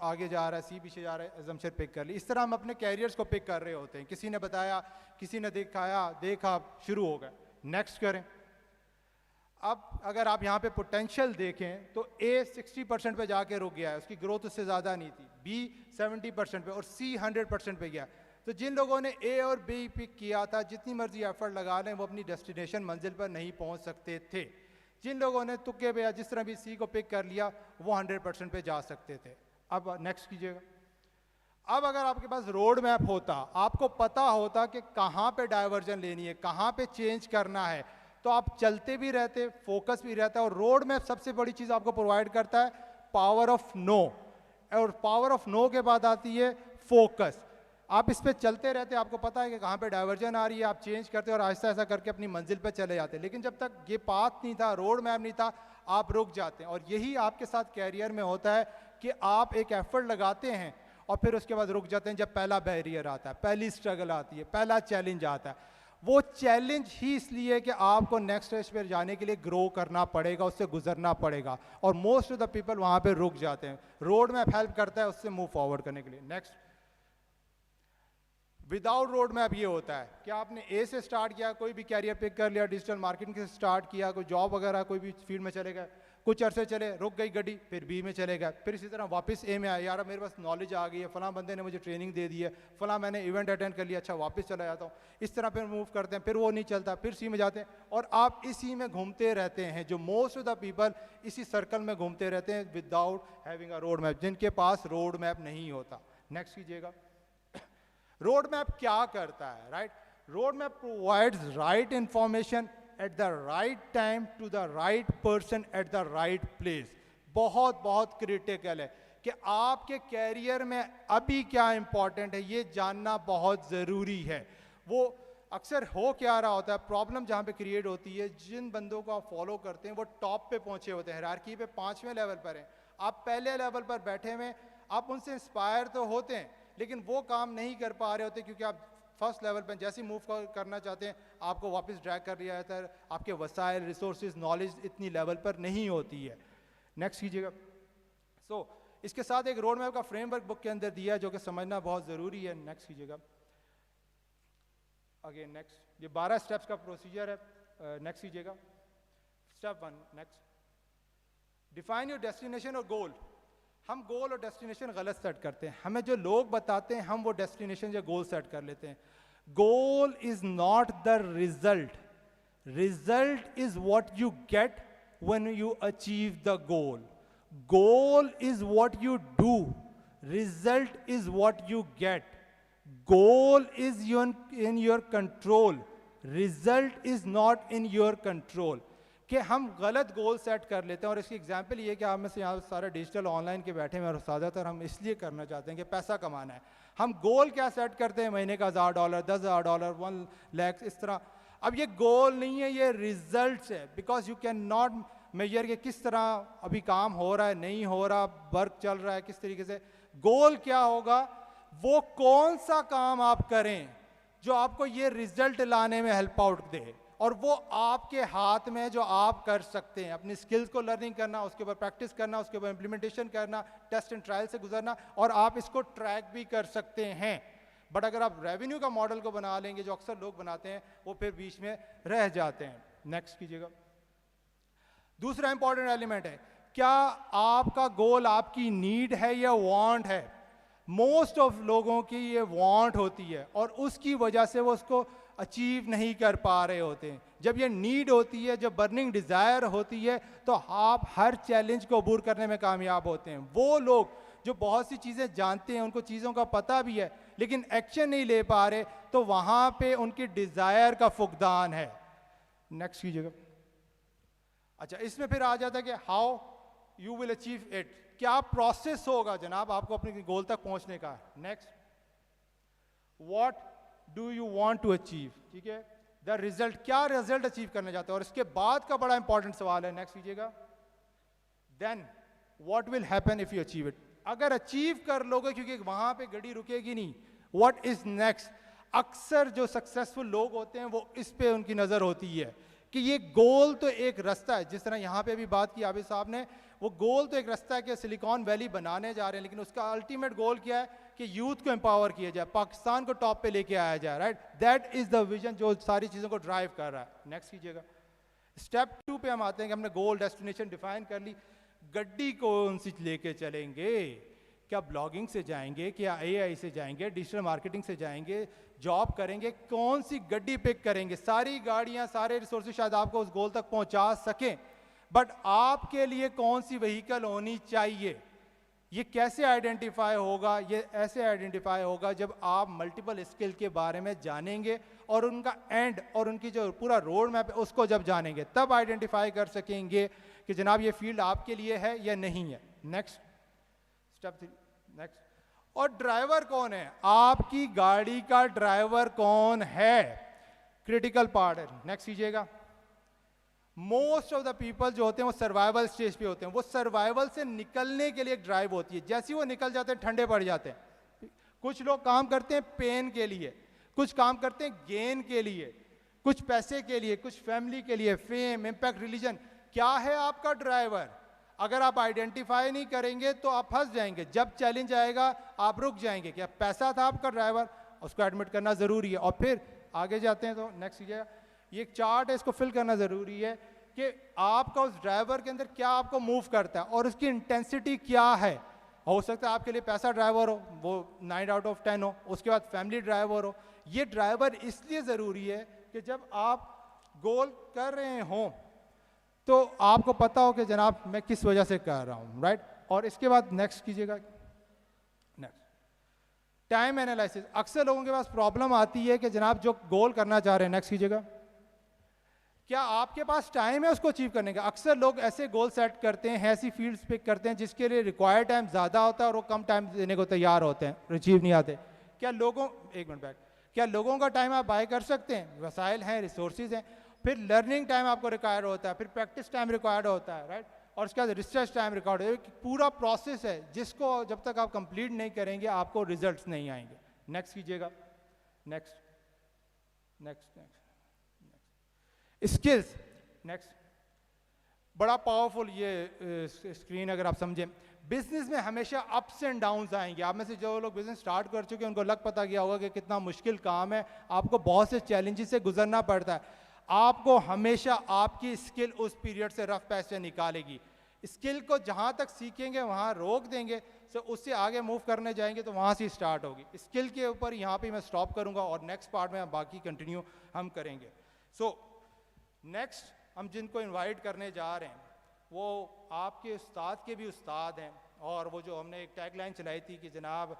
آگے جا رہا ہے, سی پیچھے جا رہا ہے, ایگزمپشن پک کر لی. اس طرح ہم اپنے کیریئرس کو پک کر رہے ہوتے ہیں. کسی نے بتایا, کسی نے دکھایا, دیکھا, شروع ہو گئے, نیکسٹ کریں. اب اگر آپ یہاں پہ پوٹینشیل دیکھیں تو اے 60% پہ جا کے رک گیا ہے, اس کی گروتھ اس سے زیادہ نہیں تھی. بی 70% پہ اور سی 100% پہ گیا. تو جن لوگوں نے اے اور بی پک کیا تھا, جتنی مرضی ایفرٹ لگا لیں, وہ اپنی ڈیسٹینیشن منزل پر نہیں پہنچ سکتے تھے. جن لوگوں نے تکے پہ یا جس طرح بھی سی کو پک کر لیا, وہ 100% پہ جا سکتے تھے. اب نیکسٹ کیجیے گا. اب اگر آپ کے پاس روڈ میپ ہوتا, آپ کو پتا ہوتا کہ کہاں پہ ڈائیورژن لینی ہے, کہاں پہ چینج کرنا ہے, تو آپ چلتے بھی رہتے, فوکس بھی رہتا ہے. اور روڈ میپ سب سے بڑی چیز آپ کو پرووائڈ کرتا ہے پاور آف نو, اور پاور آف نو کے بعد آتی ہے فوکس. آپ اس پہ چلتے رہتے, آپ کو پتا ہے کہ کہاں پہ ڈائیورژن آ رہی ہے, آپ چینج کرتے اور آہستہ آہستہ کر کے اپنی منزل پہ چلے جاتے. لیکن جب تک یہ پاتھ نہیں تھا, روڈ میپ نہیں تھا, آپ رک جاتے ہیں. اور یہی آپ کے ساتھ کیریئر میں ہوتا ہے کہ آپ ایک ایفرٹ لگاتے ہیں اور پھر اس کے بعد رک جاتے ہیں جب پہلا بیریئر آتا ہے, پہلی اسٹرگل آتی ہے, پہلا چیلنج آتا ہے. وہ چیلنج ہی اس لیے کہ آپ کو نیکسٹ اسٹیج پہ جانے کے لیے گرو کرنا پڑے گا, اس سے گزرنا پڑے گا. اور موسٹ آف دا پیپل وہاں پہ رک جاتے ہیں. روڈ میپ ہیلپ کرتا ہے اس سے موو فارورڈ کرنے کے لیے. نیکسٹ, وداؤٹ روڈ میپ یہ ہوتا ہے کہ آپ نے اے سے اسٹارٹ کیا, کوئی بھی کیریئر پک کر لیا, ڈیجیٹل مارکیٹنگ سے اسٹارٹ کیا, کوئی جاب وغیرہ کوئی بھی فیلڈ میں چلے گئے, کچھ عرصے چلے, رک گئی گڈی, پھر بی میں چلے گئے, پھر اسی طرح واپس اے میں آئے, یار میرے پاس نالج آ گئی ہے, فلاں بندے نے مجھے ٹریننگ دے دی ہے, فلاں میں نے ایونٹ اٹینڈ کر لیا, اچھا واپس چلا جاتا ہوں. اس طرح پھر موو کرتے ہیں, پھر وہ نہیں چلتا, پھر سی میں جاتے ہیں, اور آپ اسی میں گھومتے رہتے ہیں. جو موسٹ آف دا پیپل اسی سرکل میں گھومتے رہتے ہیں without having a road map, جن کے پاس روڈ میپ نہیں ہوتا. نیکسٹ کیجیے گا. روڈ میپ کیا کرتا ہے, right? Roadmap provides right information at the right time to the right person at the right place. بہت بہت کریٹیکل ہے کہ آپ کے کیریئر میں ابھی کیا امپورٹنٹ ہے, یہ جاننا بہت ضروری ہے. وہ اکثر ہو کیا رہا ہوتا ہے, پرابلم جہاں پہ کریٹ ہوتی ہے, جن بندوں کو آپ فالو کرتے ہیں وہ ٹاپ پہ پہنچے ہوتے ہیں, ہیرارکی پہ 5ویں لیول پر ہیں, آپ پہلے لیول پر بیٹھے ہوئے, آپ ان سے انسپائر تو ہوتے ہیں لیکن وہ کام نہیں کر پا رہے ہوتے کیونکہ آپ فرسٹ لیول پہ جیسے موو کرنا چاہتے ہیں آپ کو واپس ڈریگ کر لیا جاتا ہے, آپ کے وسائل, ریسورسز, نالج اتنی لیول پر نہیں ہوتی ہے. نیکسٹ کیجیے گا. سو اس کے ساتھ ایک روڈ میپ کا فریم ورک بک کے اندر دیا ہے جو کہ سمجھنا بہت ضروری ہے. نیکسٹ کیجیے گا. اگین نیکسٹ, یہ 12 اسٹیپس کا پروسیجر ہے. نیکسٹ کیجیے گا. Step 1, next, define your destination اور گول. ہم گول اور ڈیسٹینیشن غلط سیٹ کرتے ہیں, ہمیں جو لوگ بتاتے ہیں ہم وہ ڈیسٹینیشن یا گول سیٹ کر لیتے ہیں. Goal is not the result, result is what you get when you achieve the goal. Goal is what you do, result is what you get. Goal is in your control, result is not in your control. کہ ہم غلط goal set کر لیتے ہیں. اور اس کی example یہ کہ آپ میں سے یہاں سارے ڈیجیٹل آن لائن کے بیٹھے ہیں اور زیادہ تر ہم اس لیے کرنا چاہتے ہیں کہ پیسہ کمانا ہے. ہم گول کیا سیٹ کرتے ہیں, مہینے کا $1000, $10,000, 1 lakhs, اس طرح. اب یہ گول نہیں ہے, یہ ریزلٹس ہے, because you can not measure کہ کس طرح ابھی کام ہو رہا ہے, نہیں ہو رہا, ورک چل رہا ہے, کس طریقے سے. گول کیا ہوگا, وہ کون سا کام آپ کریں جو آپ کو یہ ریزلٹ لانے میں ہیلپ آؤٹ دے, اور وہ آپ کے ہاتھ میں جو آپ کر سکتے ہیں. اپنی سکلز کو لرننگ کرنا, اس کے اوپر پریکٹس کرنا, اس کے اوپر امپلیمنٹیشن کرنا, ٹیسٹ اینڈ ٹرائل سے گزرنا, اور آپ اس کو ٹریک بھی کر سکتے ہیں. بٹ اگر آپ ریونیو کا ماڈل کو بنا لیں گے جو اکثر لوگ بناتے ہیں, وہ پھر بیچ میں رہ جاتے ہیں. نیکسٹ کیجیے گا. دوسرا امپورٹنٹ ایلیمنٹ ہے, کیا آپ کا گول آپ کی نیڈ ہے یا وانٹ ہے. موسٹ آف لوگوں کی یہ وانٹ ہوتی ہے اور اس کی وجہ سے وہ اس کو اچیو نہیں کر پا رہے ہوتے ہیں. جب یہ نیڈ ہوتی ہے, جب برننگ ڈیزائر ہوتی ہے, تو آپ ہر چیلنج کو عبور کرنے میں کامیاب ہوتے ہیں. وہ لوگ جو بہت سی چیزیں جانتے ہیں, ان کو چیزوں کا پتہ بھی ہے لیکن ایکشن نہیں لے پا رہے, تو وہاں پہ ان کی ڈیزائر کا فقدان ہے. نیکسٹ کیجیے گا. اچھا, اس میں پھر آ جاتا ہے کہ how you will achieve it, کیا پروسیس ہوگا جناب آپ کو اپنے گول تک پہنچنے کا. Next, what do you want to achieve. ٹھیک ہے, دا ریزلٹ, کیا ریزلٹ اچیو کرنا چاہتے ہیں. اور اس کے بعد کا بڑا امپورٹنٹ سوال ہے, نیکسٹ کیجیے گا, then what will happen if you achieve it. اگر اچیو کر لو گے, کیونکہ وہاں پہ گڑی رکے گی نہیں, واٹ از نیکسٹ. اکثر جو سکسیسفل لوگ ہوتے ہیں وہ اس پہ ان کی نظر ہوتی ہے کہ یہ گول تو ایک رستہ ہے, جس طرح یہاں پہ بھی بات کی عابد صاحب نے, وہ گول تو ایک رستہ ہے کہ سلیکان ویلی بنانے جا رہے ہیں, لیکن اس کا الٹیمیٹ گول کیا ہے کہ یوتھ کو امپاور کیا جائے, پاکستان کو ٹاپ پہ لے کے آیا جائے, right, that is the vision جو ساری چیزوں کو ڈرائیو کر رہا ہے. نیکسٹ کیجیے گا. اسٹیپ 2 پہ ہم آتے ہیں کہ ہم نے گول ڈیسٹینیشن ڈیفائن کر لی, گڈی کون سی لے کے چلیں گے, کیا بلاگنگ سے جائیں گے, کیا اے آئی سے جائیں گے, ڈیجیٹل مارکیٹنگ سے جائیں گے, جاب کریں گے, کون سی گڈی پک کریں گے. ساری گاڑیاں, سارے ریسورسز شاید آپ کو اس گول تک پہنچا سکیں, بٹ آپ کے لیے کون سی وہیکل ہونی چاہیے, یہ کیسے آئیڈینٹیفائی ہوگا؟ یہ ایسے آئیڈینٹیفائی ہوگا جب آپ ملٹیپل اسکل کے بارے میں جانیں گے اور ان کا اینڈ اور ان کی جو پورا روڈ میپ ہے اس کو جب جانیں گے, تب آئیڈینٹیفائی کر سکیں گے کہ جناب یہ فیلڈ آپ کے لیے ہے یا نہیں ہے. Next step 3. نیکسٹ. اور ڈرائیور کون ہے؟ آپ کی گاڑی کا ڈرائیور کون ہے؟ کریٹیکل پارٹ ہے. نیکسٹ کیجیے گا. موسٹ آف دا پیپل جو ہوتے ہیں وہ سروائیول اسٹیج پہ ہوتے ہیں, وہ سروائیول سے نکلنے کے لیے ایک ڈرائیو ہوتی ہے, جیسے وہ نکل جاتے ہیں ٹھنڈے پڑ جاتے ہیں. کچھ لوگ کام کرتے ہیں پین کے لیے, کچھ کام کرتے ہیں گین کے لیے, کچھ پیسے کے لیے, کچھ فیملی کے لیے, فیم, امپیکٹ, ریلیجن. کیا ہے آپ کا ڈرائیور؟ اگر آپ آئیڈینٹیفائی نہیں کریں گے تو آپ پھنس جائیں گے, جب چیلنج آئے گا آپ رک جائیں گے. کیا پیسہ تھا آپ کا ڈرائیور؟ اس کو ایڈمٹ کرنا ضروری ہے. اور پھر آگے جاتے ہیں تو نیکسٹ کیجیے. یہ ایک چارٹ ہے, اس کو فل کرنا ضروری ہے کہ آپ کا اس ڈرائیور کے اندر کیا آپ کو موو کرتا ہے اور اس کی انٹینسٹی کیا ہے. ہو سکتا ہے آپ کے لیے پیسہ ڈرائیور ہو, وہ 9/10 ہو, اس کے بعد فیملی ڈرائیور ہو. یہ ڈرائیور اس لیے ضروری ہے کہ جب آپ گول کر رہے ہوں تو آپ کو پتا ہو کہ جناب میں کس وجہ سے کر رہا ہوں, رائٹ. اور اس کے بعد نیکسٹ کیجیے گا. Next time اینالائسس. اکثر لوگوں کے پاس پرابلم آتی ہے کہ جناب جو گول کرنا چاہ رہے ہیں, نیکسٹ کیجیے گا, کیا آپ کے پاس ٹائم ہے اس کو اچیو کرنے کا؟ اکثر لوگ ایسے گول سیٹ کرتے ہیں, ایسی فیلڈز پک کرتے ہیں جس کے لیے ریکوائرڈ ٹائم زیادہ ہوتا ہے اور وہ کم ٹائم دینے کو تیار ہوتے ہیں, اچیو نہیں آتے. کیا لوگوں, ایک منٹ بیک, کیا لوگوں کا ٹائم آپ بائی کر سکتے ہیں؟ وسائل ہیں, ریسورسز ہیں. پھر لرننگ ٹائم آپ کو ریکوائر ہوتا ہے, پھر پریکٹس ٹائم ریکوائرڈ ہوتا ہے, رائٹ. اور اس کے بعد ریسرچ ٹائم ریکوائرڈ ہوتا ہے. پورا پروسیس ہے جس کو جب تک آپ کمپلیٹ نہیں کریں گے آپ کو ریزلٹس نہیں آئیں گے. نیکسٹ کیجیے گا. Next next next skills. Next. بڑا پاورفل یہ اسکرین اگر آپ سمجھیں. بزنس میں ہمیشہ اپس اینڈ ڈاؤنز آئیں گے. آپ میں سے جو لوگ بزنس اسٹارٹ کر چکے ہیں ان کو لگ پتہ گیا ہوگا کہ کتنا مشکل کام ہے, آپ کو بہت سے چیلنجز سے گزرنا پڑتا ہے. آپ کو ہمیشہ آپ کی اسکل اس پیریڈ سے رف پیچ سے نکالے گی. اسکل کو جہاں تک سیکھیں گے وہاں روک دیں گے, تو اس سے آگے موو کرنے جائیں گے تو وہاں سے اسٹارٹ ہوگی. اسکل کے اوپر یہاں پہ میں اسٹاپ کروں گا اور نیکسٹ پارٹ میں باقی کنٹینیو ہم کریں گے. سو نیکسٹ ہم جن کو انوائٹ کرنے جا رہے ہیں وہ آپ کے استاد کے بھی استاد ہیں, اور وہ جو ہم نے ایک ٹیگ لائن چلائی تھی کہ جناب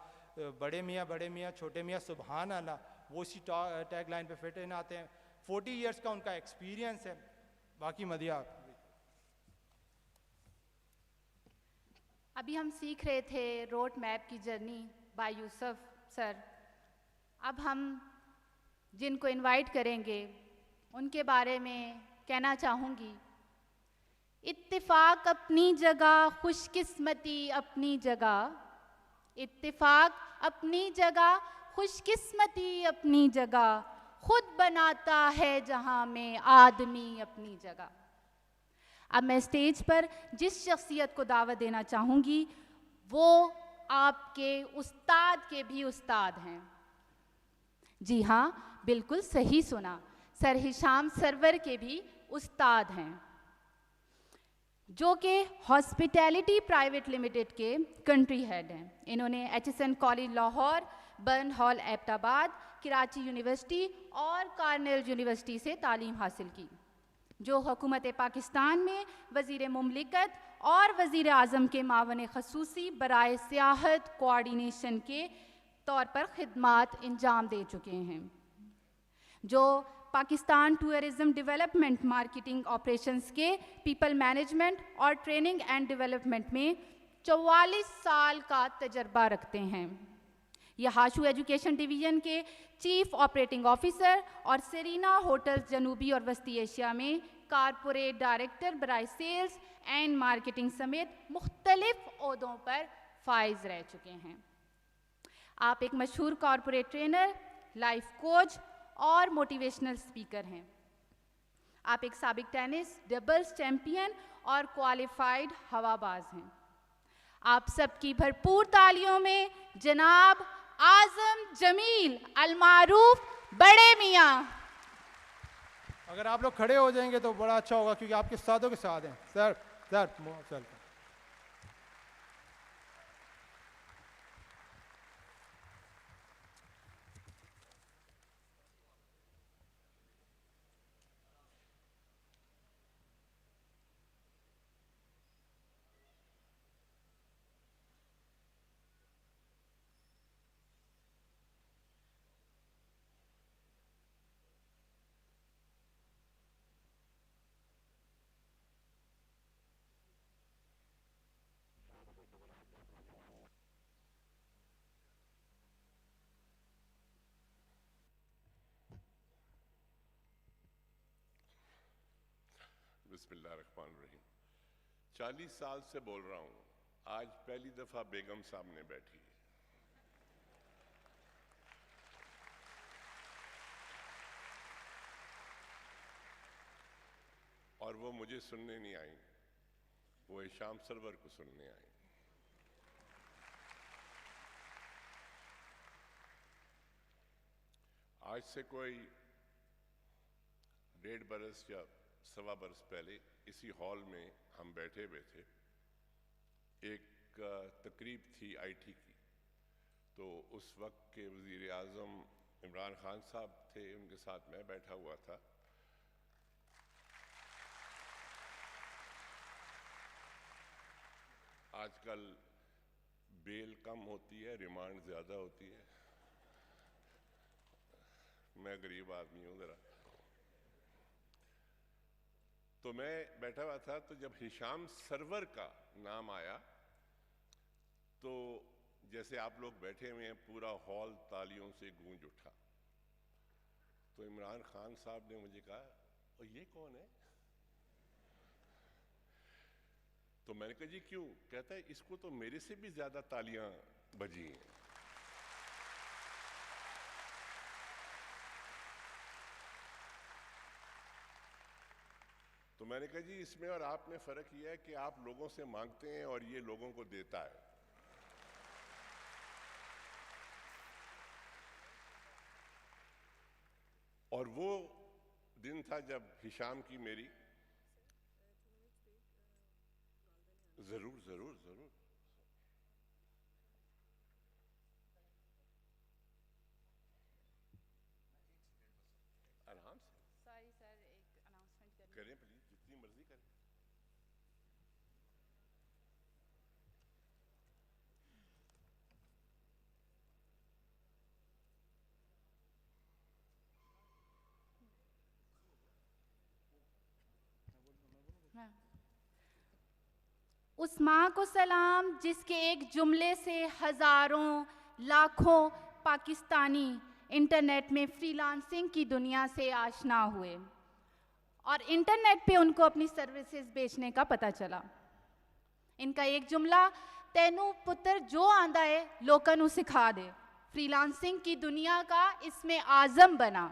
بڑے میاں چھوٹے میاں سبحان اللہ, وہ اسی ٹیگ لائن پہ فٹ ان آتے ہیں. 40 ایئرس کا ان کا ایکسپیرینس ہے. باقی مدیہ. ابھی ہم سیکھ رہے تھے روڈ میپ کی جرنی بائی یوسف سر. اب ہم جن کو انوائٹ کریں گے ان کے بارے میں کہنا چاہوں گی. اتفاق اپنی جگہ, خوش قسمتی اپنی جگہ. اتفاق اپنی جگہ, خوش قسمتی اپنی جگہ, خود بناتا ہے جہاں میں آدمی اپنی جگہ. اب میں اسٹیج پر جس شخصیت کو دعوت دینا چاہوں گی وہ آپ کے استاد کے بھی استاد ہیں. جی ہاں, بالکل صحیح سنا, سر ہشام سرور کے بھی استاد ہیں, جو کہ ہاسپٹیلٹی پرائیویٹ لمیٹڈ کے کنٹری ہیڈ ہیں. انہوں نے H S N college Lahore, Burn Hall Abbottabad, Karachi university اور کارنیل یونیورسٹی سے تعلیم حاصل کی, جو حکومت پاکستان میں وزیر مملکت اور وزیر اعظم کے معاون خصوصی برائے سیاحت کوآرڈینیشن کے طور پر خدمات انجام دے چکے ہیں, جو Pakistan tourism development marketing operations کے پیپل مینجمنٹ اور ٹریننگ اینڈ ڈیولپمنٹ میں 44 سال کا تجربہ رکھتے ہیں. یہ ہاشو ایجوکیشن ڈویژن کے چیف آپریٹنگ آفیسر اور سیرینا ہوٹلز جنوبی اور وسطی ایشیا میں کارپوریٹ ڈائریکٹر برائے سیلز اینڈ مارکیٹنگ سمیت مختلف عہدوں پر فائز رہ چکے ہیں. آپ ایک مشہور کارپوریٹ ٹرینر, لائف کوچ اور موٹیویشنل اسپیکر ہیں. آپ ایک سابق ٹینس ڈبلز چیمپئن اور کوالیفائڈ ہوا باز ہیں. آپ سب کی بھرپور تالیوں میں جناب اعظم جمیل المعروف بڑے میاں. اگر آپ لوگ کھڑے ہو جائیں گے تو بڑا اچھا ہوگا کیونکہ آپ کے ساتھوں کے ساتھ ہیں. سر سر بسم اللہ الرحمن الرحیم. 40 سال سے بول رہا ہوں, آج پہلی دفعہ بیگم سامنے بیٹھی ہے. اور وہ مجھے سننے نہیں آئیں, وہ ہشام سرور کو سننے آئیں. آج سے کوئی 1.5 برس یا 1.25 برس پہلے اسی ہال میں ہم بیٹھے ہوئے تھے. ایک تقریب تھی آئی ٹی کی, تو اس وقت کے وزیر اعظم عمران خان صاحب تھے, ان کے ساتھ میں بیٹھا ہوا تھا. آج کل بیل کم ہوتی ہے, ریمانڈ زیادہ ہوتی ہے. میں غریب آدمی ہوں ذرا. تو میں بیٹھا ہوا تھا, تو جب ہشام سرور کا نام آیا تو جیسے آپ لوگ بیٹھے ہوئے ہیں پورا ہال تالیوں سے گونج اٹھا. تو عمران خان صاحب نے مجھے کہا, اور یہ کون ہے؟ تو میں نے کہا جی کیوں؟ کہتا ہے اس کو تو میرے سے بھی زیادہ تالیاں بجی ہیں. تو میں نے کہا جی اس میں اور آپ میں فرق یہ ہے کہ آپ لوگوں سے مانگتے ہیں اور یہ لوگوں کو دیتا ہے. اور وہ دن تھا جب ہشام کی میری ضرور ضرور ضرور آرام سے سوری سر, ایک اناؤنسمنٹ کریں پلیز, جتنی مرضی کریں. اس ماں کو سلام جس کے ایک جملے سے ہزاروں لاکھوں پاکستانی انٹرنیٹ میں فری لانسنگ کی دنیا سے آشنا ہوئے اور انٹرنیٹ پہ ان کو اپنی سروسز بیچنے کا پتہ چلا. ان کا ایک جملہ, تینو پتر جو آندا ہے لوکاں نو سکھا دے, فری لانسنگ کی دنیا کا اس میں اعظم بنا,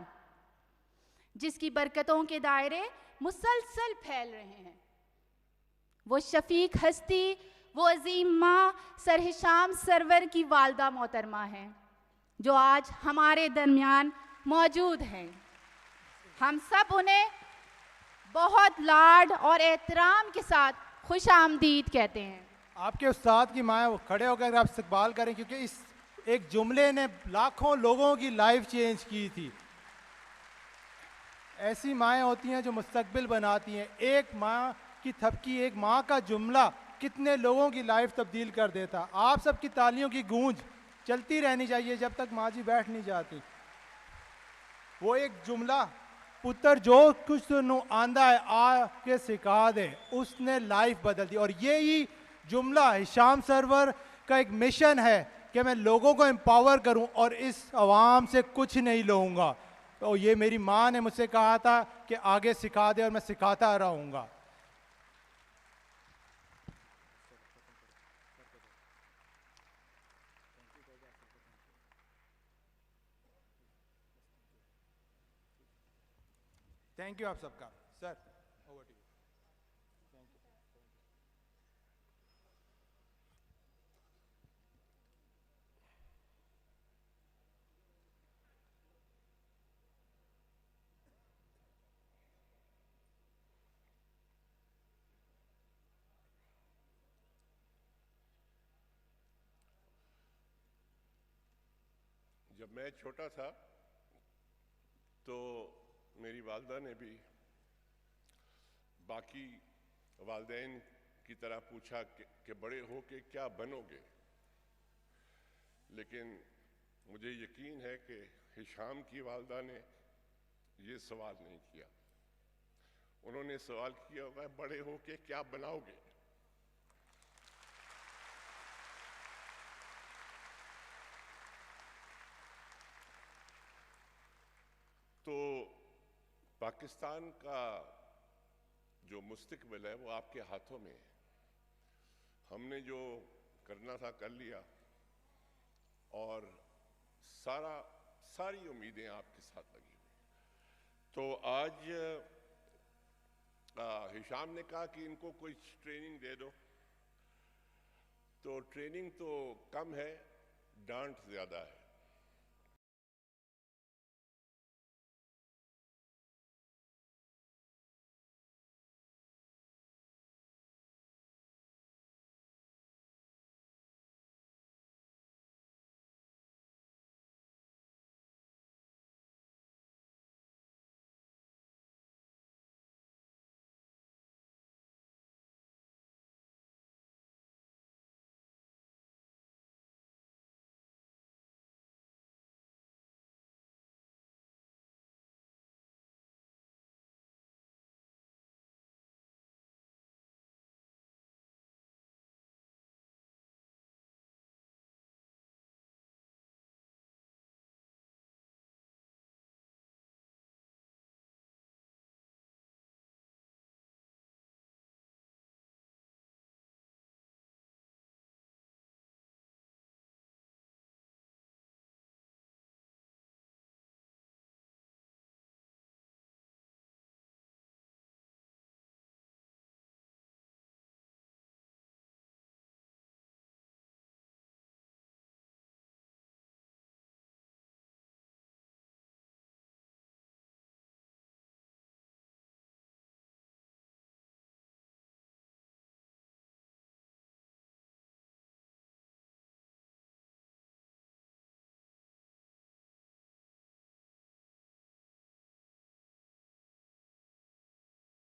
جس کی برکتوں کے دائرے مسلسل پھیل رہے ہیں. وہ شفیق ہستی, وہ عظیم ماں سر ہشام سرور کی والدہ محترمہ ہیں, جو آج ہمارے درمیان موجود ہیں. ہم سب انہیں بہت لاڈ اور احترام کے ساتھ خوش آمدید کہتے ہیں. آپ کے استاد کی ماں, وہ کھڑے ہو کر آپ استقبال کریں, کیونکہ اس ایک جملے نے لاکھوں لوگوں کی لائف چینج کی تھی. ایسی مائیں ہوتی ہیں جو مستقبل بناتی ہیں. ایک ماں کی تھپکی, ایک ماں کا جملہ کتنے لوگوں کی لائف تبدیل کر دیتا. آپ سب کی تالیوں کی گونج چلتی رہنی چاہیے جب تک ماں جی بیٹھ نہیں جاتی. وہ ایک جملہ, پتر جو کچھ تنوں آندا ہے آ کے سکھا دے, اس نے لائف بدل دی. اور یہی جملہ ہشام سرور کا ایک مشن ہے کہ میں لوگوں کو امپاور کروں اور اس عوام سے کچھ نہیں لوں گا. تو یہ میری ماں نے مجھ سے کہا تھا کہ آگے سکھا دے, اور میں سکھاتا رہوں گا. تھینک یو آپ سب کا. Sir, over to you. Thank you. جب میں چھوٹا تھا تو میری والدہ نے بھی باقی والدین کی طرح پوچھا کہ بڑے ہو کے کیا بنو گے، لیکن مجھے یقین ہے کہ ہشام کی والدہ نے یہ سوال نہیں کیا. انہوں نے سوال کیا ہوگا بڑے ہو کے کیا بناؤ گے. تو پاکستان کا جو مستقبل ہے وہ آپ کے ہاتھوں میں ہے. ہم نے جو کرنا تھا کر لیا، اور ساری امیدیں آپ کے ساتھ لگی ہوئی. تو آج ہشام نے کہا کہ ان کو کوئی ٹریننگ دے دو، تو ٹریننگ تو کم ہے، ڈانٹ زیادہ ہے.